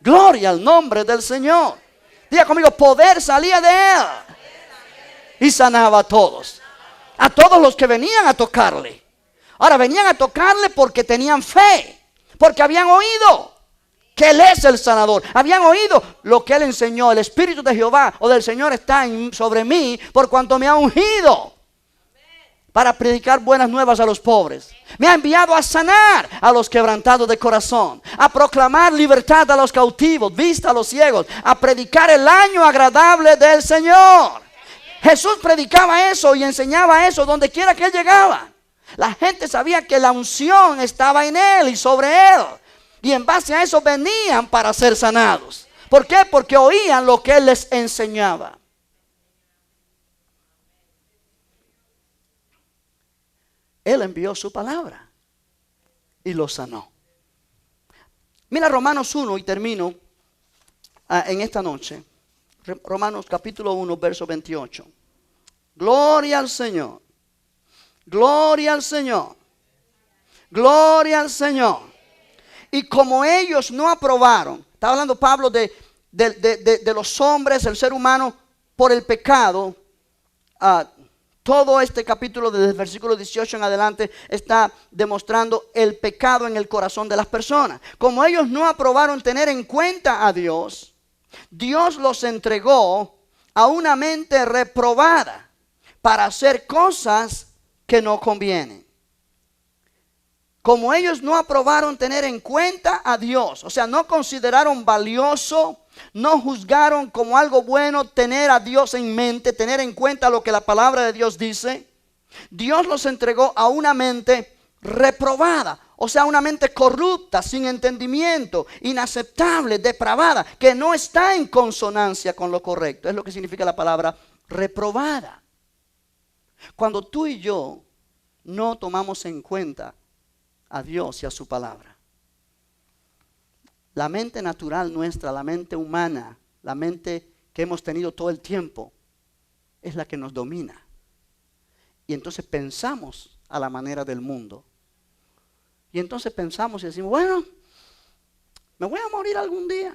Gloria al nombre del Señor. Diga conmigo, poder salía de él. Y sanaba a todos. A todos los que venían a tocarle. Ahora venían a tocarle porque tenían fe. Porque habían oído que Él es el sanador. Habían oído lo que Él enseñó. El Espíritu de Jehová o del Señor está sobre mí por cuanto me ha ungido para predicar buenas nuevas a los pobres. Me ha enviado a sanar a los quebrantados de corazón, a proclamar libertad a los cautivos, vista a los ciegos, a predicar el año agradable del Señor. Jesús predicaba eso y enseñaba eso donde quiera que Él llegaba. La gente sabía que la unción estaba en Él y sobre Él. Y en base a eso venían para ser sanados. ¿Por qué? Porque oían lo que Él les enseñaba. Él envió su palabra y los sanó. Mira Romanos 1 y termino en esta noche. Romanos capítulo 1, verso 28. Gloria al Señor. Gloria al Señor. Gloria al Señor. Y como ellos no aprobaron, está hablando Pablo de los hombres, el ser humano, por el pecado. Todo este capítulo, desde el versículo 18 en adelante, está demostrando el pecado en el corazón de las personas. Como ellos no aprobaron tener en cuenta a Dios, Dios los entregó a una mente reprobada para hacer cosas que no convienen. Como ellos no aprobaron tener en cuenta a Dios, o sea, no consideraron valioso, no juzgaron como algo bueno tener a Dios en mente, tener en cuenta lo que la palabra de Dios dice, Dios los entregó a una mente reprobada, o sea, una mente corrupta, sin entendimiento, inaceptable, depravada, que no está en consonancia con lo correcto. Es lo que significa la palabra reprobada. Cuando tú y yo no tomamos en cuenta a Dios y a su palabra, la mente natural nuestra, la mente humana, la mente que hemos tenido todo el tiempo, es la que nos domina. Y entonces pensamos a la manera del mundo. Y entonces pensamos y decimos, bueno, me voy a morir algún día.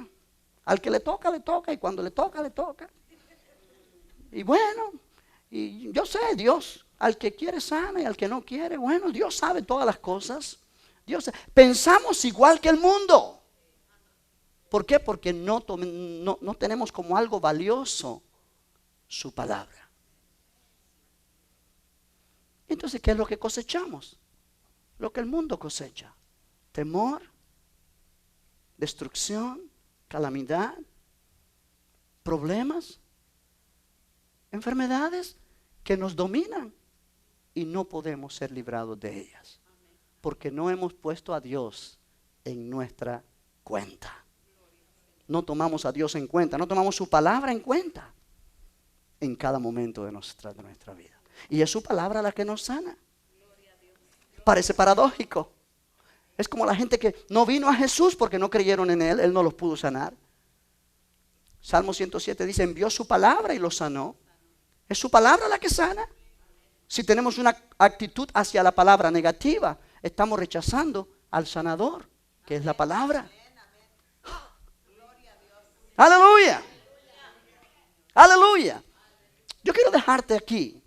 Al que le toca, y cuando le toca, le toca. Y bueno, y yo sé, Dios, al que quiere sana y al que no quiere, bueno, Dios sabe todas las cosas. Pensamos igual que el mundo. ¿Por qué? Porque no tenemos como algo valioso su palabra. Entonces, ¿qué es lo que cosechamos? Lo que el mundo cosecha: temor, destrucción, calamidad, problemas, enfermedades que nos dominan y no podemos ser librados de ellas porque no hemos puesto a Dios en nuestra cuenta. No tomamos a Dios en cuenta, no tomamos su palabra en cuenta en cada momento de nuestra vida. Y es su palabra la que nos sana. Parece paradójico. Es como la gente que no vino a Jesús porque no creyeron en Él. Él no los pudo sanar. Salmo 107 dice, envió su palabra y los sanó. ¿Es su palabra la que sana? Si tenemos una actitud hacia la palabra negativa, estamos rechazando al sanador, que es la palabra. Aleluya. Aleluya. Yo quiero dejarte aquí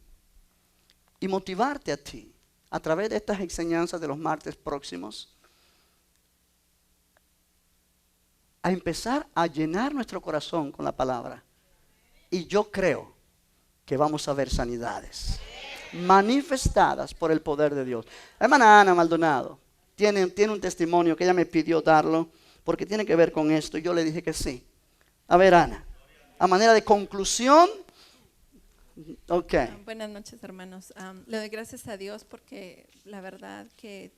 y motivarte a ti a través de estas enseñanzas de los martes próximos a empezar a llenar nuestro corazón con la palabra. Y yo creo que vamos a ver sanidades manifestadas por el poder de Dios. Hermana Ana Maldonado tiene un testimonio que ella me pidió darlo porque tiene que ver con esto. Y yo le dije que sí. A ver, Ana, a manera de conclusión. Ok. Buenas noches, hermanos. Le doy gracias a Dios porque la verdad que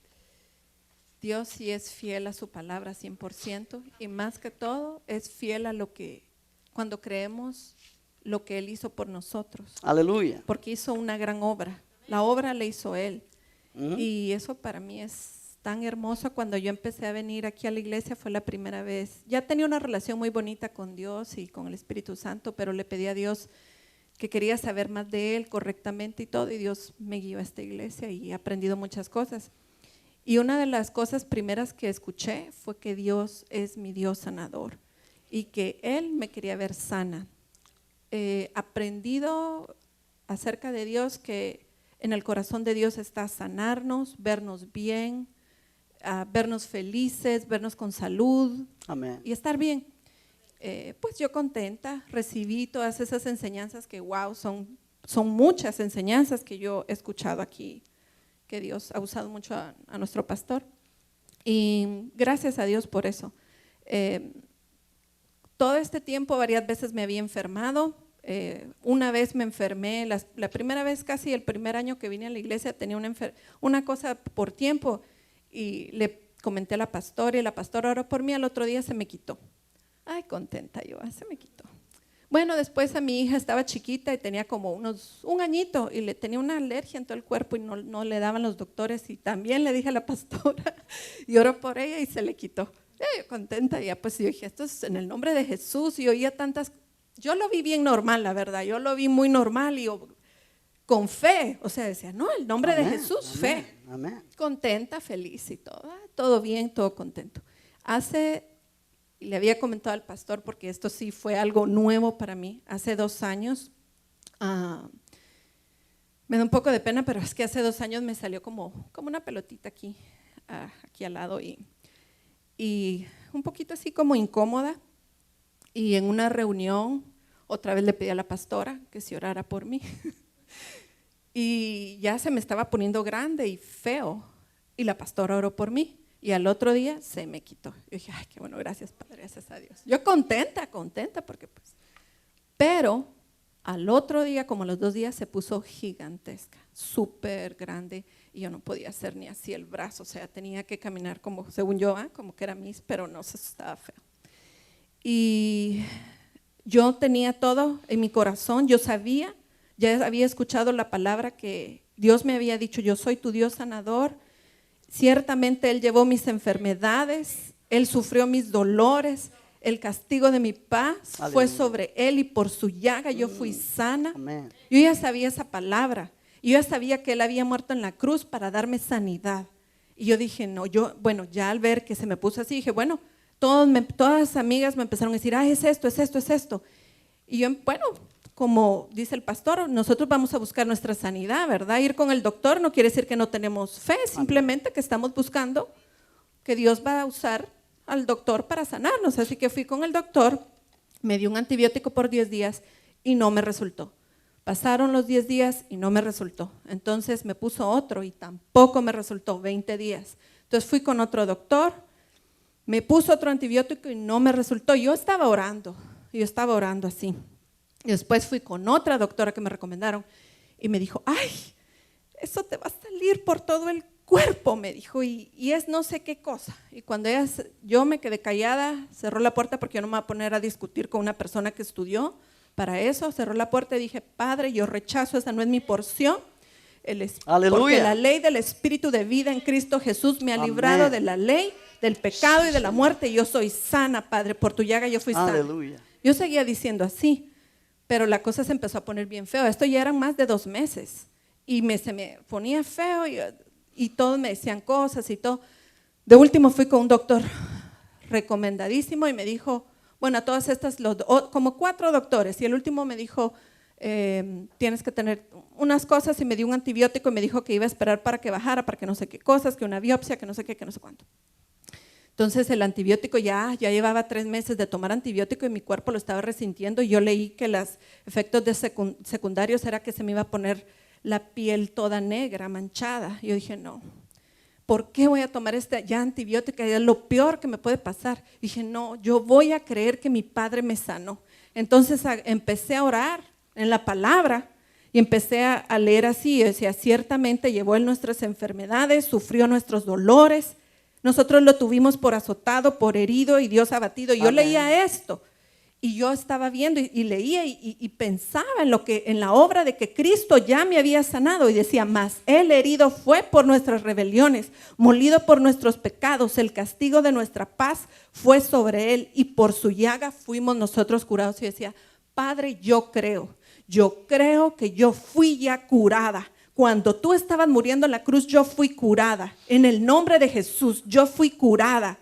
Dios sí es fiel a su palabra 100% y más que todo es fiel a lo que, cuando creemos lo que Él hizo por nosotros. Aleluya. Porque hizo una gran obra. La obra la hizo Él. Y eso para mí es tan hermoso. Cuando yo empecé a venir aquí a la iglesia fue la primera vez. Ya tenía una relación muy bonita con Dios y con el Espíritu Santo, pero le pedí a Dios que quería saber más de Él correctamente y todo, y Dios me guió a esta iglesia y he aprendido muchas cosas. Y una de las cosas primeras que escuché fue que Dios es mi Dios sanador y que Él me quería ver sana. Aprendido acerca de Dios, que en el corazón de Dios está sanarnos, vernos bien, vernos felices, vernos con salud. Amén. Y estar bien. Pues yo contenta, recibí todas esas enseñanzas que wow, son muchas enseñanzas que yo he escuchado aquí, que Dios ha usado mucho a nuestro pastor. Y gracias a Dios por eso. Todo este tiempo varias veces me había enfermado. Una vez me enfermé, la primera vez, casi el primer año que vine a la iglesia, tenía una cosa por tiempo y le comenté a la pastora y la pastora oró por mí, al otro día se me quitó. Ay, contenta yo, se me quitó. Bueno, después a mi hija estaba chiquita y tenía como un añito y le tenía una alergia en todo el cuerpo y no le daban los doctores y también le dije a la pastora y oró por ella y se le quitó. Yo contenta, ya pues yo dije, esto es en el nombre de Jesús y oía tantas, yo lo vi bien normal, la verdad, yo lo vi muy normal y con fe, o sea, decía, no, el nombre de Jesús, amén, fe. Amén. Contenta, feliz y todo bien, todo contento. Le había comentado al pastor, porque esto sí fue algo nuevo para mí, hace 2 años, me da un poco de pena, pero es que hace 2 años me salió como una pelotita aquí al lado y un poquito así como incómoda, y en una reunión otra vez le pedí a la pastora que se orara por mí y ya se me estaba poniendo grande y feo y la pastora oró por mí. Y al otro día se me quitó. Yo dije, ay, qué bueno, gracias Padre, gracias a Dios. Yo contenta porque pues. Pero al otro día, como a los 2 días, se puso gigantesca, súper grande. Y yo no podía hacer ni así el brazo. O sea, tenía que caminar como, según yo, como que era pero no, se estaba feo. Y yo tenía todo en mi corazón. Yo sabía, ya había escuchado la palabra que Dios me había dicho, yo soy tu Dios sanador. Ciertamente Él llevó mis enfermedades, Él sufrió mis dolores, el castigo de mi paz fue sobre Él y por su llaga yo fui sana. Amén. Yo ya sabía esa palabra, yo ya sabía que Él había muerto en la cruz para darme sanidad. Y yo dije, no, ya al ver que se me puso así, dije, bueno, todas las amigas me empezaron a decir, es esto, es esto, es esto. Y yo, bueno, como dice el pastor, nosotros vamos a buscar nuestra sanidad, ¿verdad? Ir con el doctor no quiere decir que no tenemos fe, simplemente que estamos buscando que Dios va a usar al doctor para sanarnos. Así que fui con el doctor, me dio un antibiótico por 10 días y no me resultó. Pasaron los 10 días y no me resultó. Entonces me puso otro y tampoco me resultó, 20 días. Entonces fui con otro doctor, me puso otro antibiótico y no me resultó. Yo estaba orando así. Y después fui con otra doctora que me recomendaron y me dijo, ay, eso te va a salir por todo el cuerpo, me dijo, y es no sé qué cosa. Y cuando yo me quedé callada, cerró la puerta porque yo no me voy a poner a discutir con una persona que estudió para eso, cerró la puerta y dije, Padre, yo rechazo, esa no es mi porción. Aleluya. Porque la ley del Espíritu de vida en Cristo Jesús me ha librado Amén. de la ley, del pecado y de la muerte. Yo soy sana, Padre, por tu llaga yo fui sana. Aleluya. Yo seguía diciendo así, pero la cosa se empezó a poner bien feo. Esto ya eran más de 2 meses y se me ponía feo y todos me decían cosas y todo. De último fui con un doctor recomendadísimo y me dijo, bueno, a todas estas, como 4 doctores, y el último me dijo, tienes que tener unas cosas, y me dio un antibiótico y me dijo que iba a esperar para que bajara, para que no sé qué cosas, que una biopsia, que no sé qué, que no sé cuánto. Entonces el antibiótico ya llevaba 3 meses de tomar antibiótico y mi cuerpo lo estaba resintiendo, y yo leí que los efectos secundarios era que se me iba a poner la piel toda negra, manchada. Yo dije, no, ¿por qué voy a tomar ya antibiótico? Es lo peor que me puede pasar. Dije, no, yo voy a creer que mi Padre me sanó. Entonces empecé a orar en la palabra y empecé a leer así. Yo decía, ciertamente llevó Él nuestras enfermedades, sufrió nuestros dolores. Nosotros lo tuvimos por azotado, por herido y Dios abatido. Yo leía esto y yo estaba viendo y leía y pensaba en la obra de que Cristo ya me había sanado, y decía, mas Él herido fue por nuestras rebeliones, molido por nuestros pecados, el castigo de nuestra paz fue sobre Él y por su llaga fuimos nosotros curados. Y decía, Padre, yo creo que yo fui ya curada. Cuando tú estabas muriendo en la cruz, yo fui curada. En el nombre de Jesús, yo fui curada.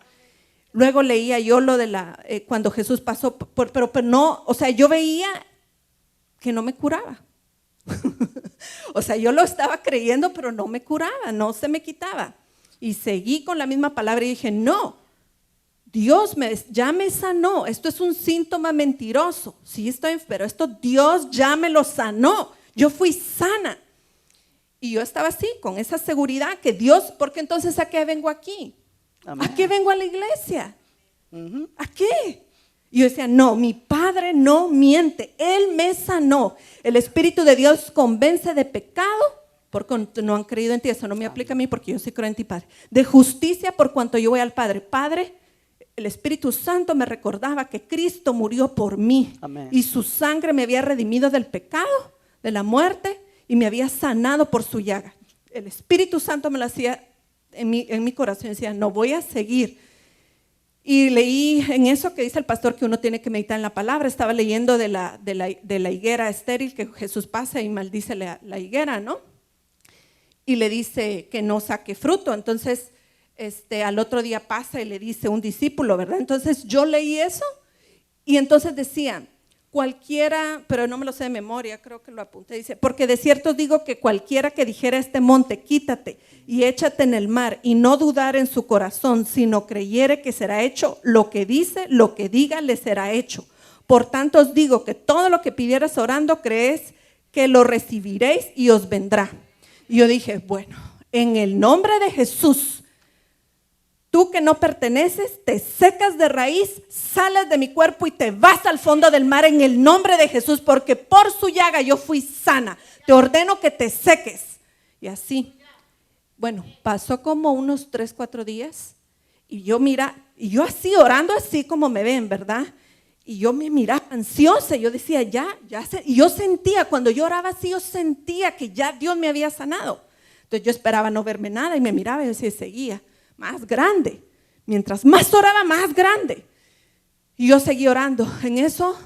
Luego leía yo lo de cuando Jesús pasó, pero no, o sea, yo veía que no me curaba. O sea, yo lo estaba creyendo, pero no me curaba, no se me quitaba. Y seguí con la misma palabra y dije, no, Dios ya me sanó. Esto es un síntoma mentiroso. Sí estoy, pero Dios ya me lo sanó. Yo fui sana. Y yo estaba así, con esa seguridad que Dios, porque entonces ¿a qué vengo aquí? Amén. ¿A qué vengo a la iglesia? ¿A qué? Y yo decía, no, mi Padre no miente, Él me sanó. El Espíritu de Dios convence de pecado, porque no han creído en ti. Eso no me aplica a mí, porque yo sí creo en ti, Padre. De justicia, por cuanto yo voy al Padre. Padre, el Espíritu Santo me recordaba que Cristo murió por mí. Amén. Y su sangre me había redimido del pecado, de la muerte, y me había sanado por su llaga. El Espíritu Santo me lo hacía en mi corazón. Decía, no voy a seguir. Y leí en eso que dice el pastor, que uno tiene que meditar en la palabra. Estaba leyendo de la higuera estéril, que Jesús pasa y maldice la higuera, ¿no? Y le dice que no saque fruto. Entonces al otro día pasa y le dice un discípulo, ¿verdad? Entonces yo leí eso y entonces decía, cualquiera, pero no me lo sé de memoria, creo que lo apunté, dice, porque de cierto os digo que cualquiera que dijera a este monte, quítate y échate en el mar, y no dudar en su corazón, sino creyere que será hecho lo que dice, lo que diga le será hecho. Por tanto os digo que todo lo que pidieras orando, creéis que lo recibiréis y os vendrá. Y yo dije, bueno, en el nombre de Jesús, tú que no perteneces, te secas de raíz, sales de mi cuerpo y te vas al fondo del mar en el nombre de Jesús, porque por su llaga yo fui sana. Te ordeno que te seques. Y así, bueno, pasó como unos 3-4 días y yo así orando, así como me ven, ¿verdad? Y yo me miraba ansiosa, yo decía, y yo sentía, cuando yo oraba así, yo sentía que ya Dios me había sanado. Entonces yo esperaba no verme nada y me miraba y decía, seguía. Más grande, mientras más oraba, más grande. Y yo seguí orando. En eso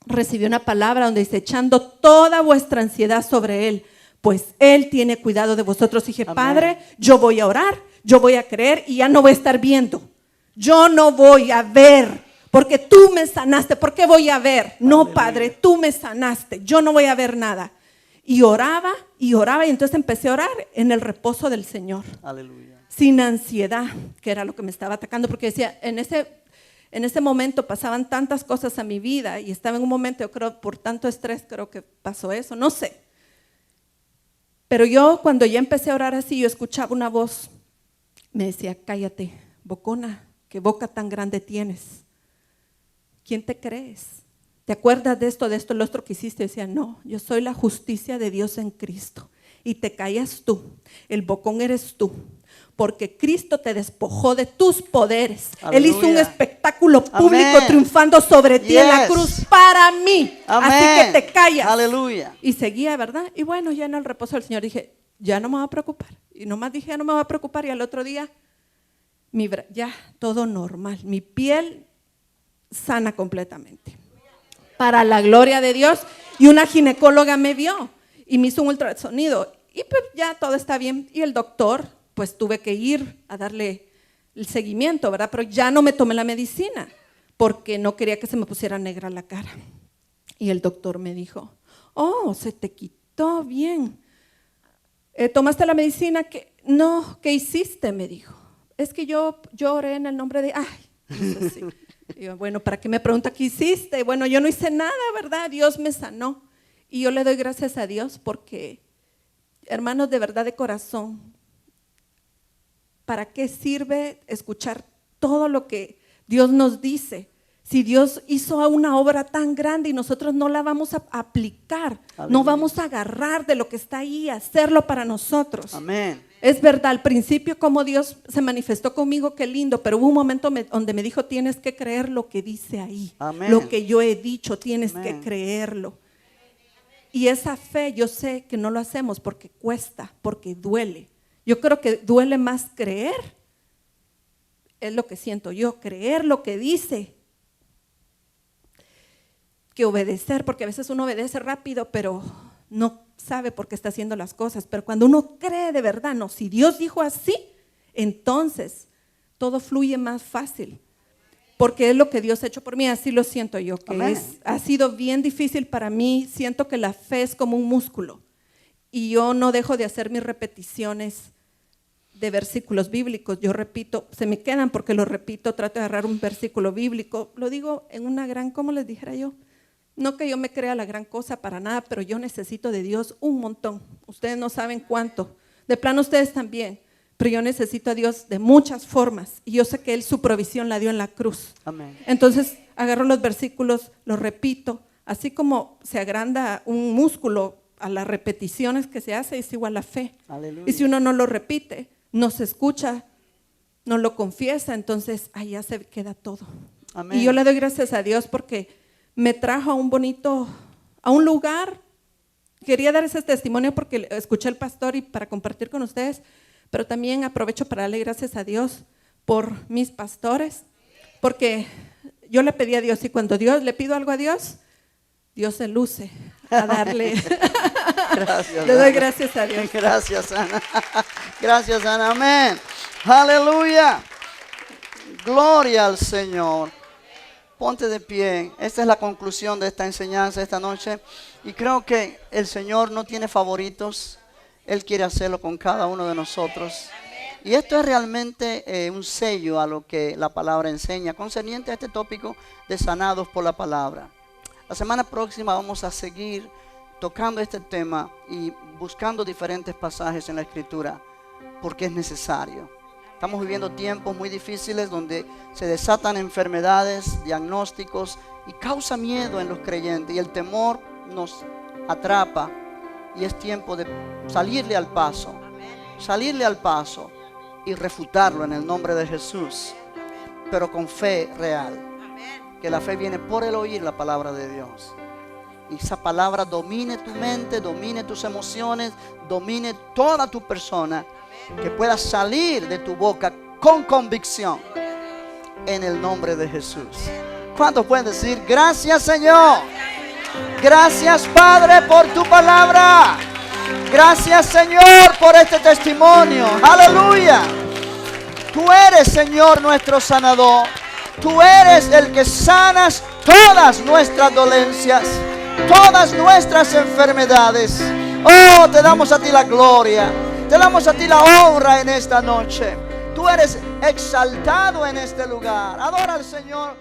recibí una palabra donde dice, echando toda vuestra ansiedad sobre Él, pues Él tiene cuidado de vosotros. Y dije, amén. Padre, yo voy a orar, yo voy a creer y ya no voy a estar viendo. Yo no voy a ver, porque tú me sanaste. ¿Por qué voy a ver? No, aleluya. Padre, tú me sanaste, yo no voy a ver nada. Y oraba y entonces empecé a orar en el reposo del Señor. Aleluya. Sin ansiedad, que era lo que me estaba atacando, porque decía, en ese momento pasaban tantas cosas a mi vida y estaba en un momento, yo creo, por tanto estrés, creo que pasó eso, no sé. Pero yo cuando ya empecé a orar así, yo escuchaba una voz, me decía, cállate, bocona, qué boca tan grande tienes. ¿Quién te crees? ¿Te acuerdas de esto, lo otro que hiciste? Yo decía, no, yo soy la justicia de Dios en Cristo. Y te callas tú, el bocón eres tú. Porque Cristo te despojó de tus poderes. Aleluya. Él hizo un espectáculo público, amén, triunfando sobre ti en la cruz para mí. Amén. Así que te callas. Aleluya. Y seguía, ¿verdad? Y bueno, ya en el reposo del Señor dije, ya no me voy a preocupar. Y nomás dije, ya no me voy a preocupar, y al otro día, ya todo normal, mi piel sana completamente. Para la gloria de Dios. Y una ginecóloga me vio y me hizo un ultrasonido. Y pues ya todo está bien. Y el doctor, pues tuve que ir a darle el seguimiento, ¿verdad? Pero ya no me tomé la medicina porque no quería que se me pusiera negra la cara. Y el doctor me dijo, oh, se te quitó bien. ¿Tomaste la medicina? No, ¿qué hiciste? Me dijo. Es que yo oré en el nombre de... Ay, sí. Y yo, bueno, ¿para qué me pregunta qué hiciste? Bueno, yo no hice nada, ¿verdad? Dios me sanó. Y yo le doy gracias a Dios porque, hermanos, de verdad, de corazón, ¿para qué sirve escuchar todo lo que Dios nos dice? Si Dios hizo una obra tan grande y nosotros no la vamos a aplicar, Aleluya. No vamos a agarrar de lo que está ahí, a hacerlo para nosotros. Amén. Es verdad, al principio como Dios se manifestó conmigo, qué lindo, pero hubo un momento donde me dijo, tienes que creer lo que dice ahí. Amén. Lo que yo he dicho, tienes Amén. que creerlo. Y esa fe yo sé que no lo hacemos porque cuesta, porque duele. Yo creo que duele más creer, es lo que siento yo, creer lo que dice, que obedecer, porque a veces uno obedece rápido, pero no sabe por qué está haciendo las cosas. Pero cuando uno cree de verdad, no, si Dios dijo así, entonces todo fluye más fácil, porque es lo que Dios ha hecho por mí. Así lo siento yo, que ha sido bien difícil para mí. Siento que la fe es como un músculo y yo no dejo de hacer mis repeticiones de versículos bíblicos. Yo repito, se me quedan porque lo repito, trato de agarrar un versículo bíblico, lo digo en una gran, ¿cómo les dijera yo? No que yo me crea la gran cosa para nada, pero yo necesito de Dios un montón. Ustedes no saben cuánto. De plano ustedes también. Pero yo necesito a Dios de muchas formas. Y yo sé que Él su provisión la dio en la cruz. Amén. Entonces agarro los versículos, los repito. Así como se agranda un músculo a las repeticiones que se hace, es igual la fe. Aleluya. Y si uno no lo repite, no se escucha, no lo confiesa, entonces ahí ya se queda todo. Amén. Y yo le doy gracias a Dios porque me trajo a un lugar. Quería dar ese testimonio porque escuché al pastor y para compartir con ustedes, pero también aprovecho para darle gracias a Dios por mis pastores, porque yo le pedí a Dios y cuando le pido algo a Dios, Dios se luce a darle. Gracias, le doy Ana. gracias a Dios. Gracias, Ana. Gracias, Ana. Amén. Aleluya. Gloria al Señor. Ponte de pie. Esta es la conclusión de esta enseñanza esta noche. Y creo que el Señor no tiene favoritos. Él quiere hacerlo con cada uno de nosotros. Y esto es realmente un sello a lo que la palabra enseña, concerniente a este tópico de sanados por la palabra. La semana próxima vamos a seguir tocando este tema y buscando diferentes pasajes en la Escritura, porque es necesario. Estamos viviendo tiempos muy difíciles donde se desatan enfermedades, diagnósticos y causa miedo en los creyentes y el temor nos atrapa y es tiempo de salirle al paso y refutarlo en el nombre de Jesús, pero con fe real, que la fe viene por el oír la palabra de Dios. Y esa palabra domine tu mente, domine tus emociones, domine toda tu persona, que pueda salir de tu boca con convicción en el nombre de Jesús. ¿Cuántos pueden decir gracias, Señor? Gracias, Padre, por tu palabra. Gracias, Señor, por este testimonio. Aleluya. Tú eres, Señor, nuestro sanador. Tú eres el que sanas todas nuestras dolencias, todas nuestras enfermedades. Oh, te damos a ti la gloria. Te damos a ti la honra en esta noche. Tú eres exaltado en este lugar. Adora al Señor.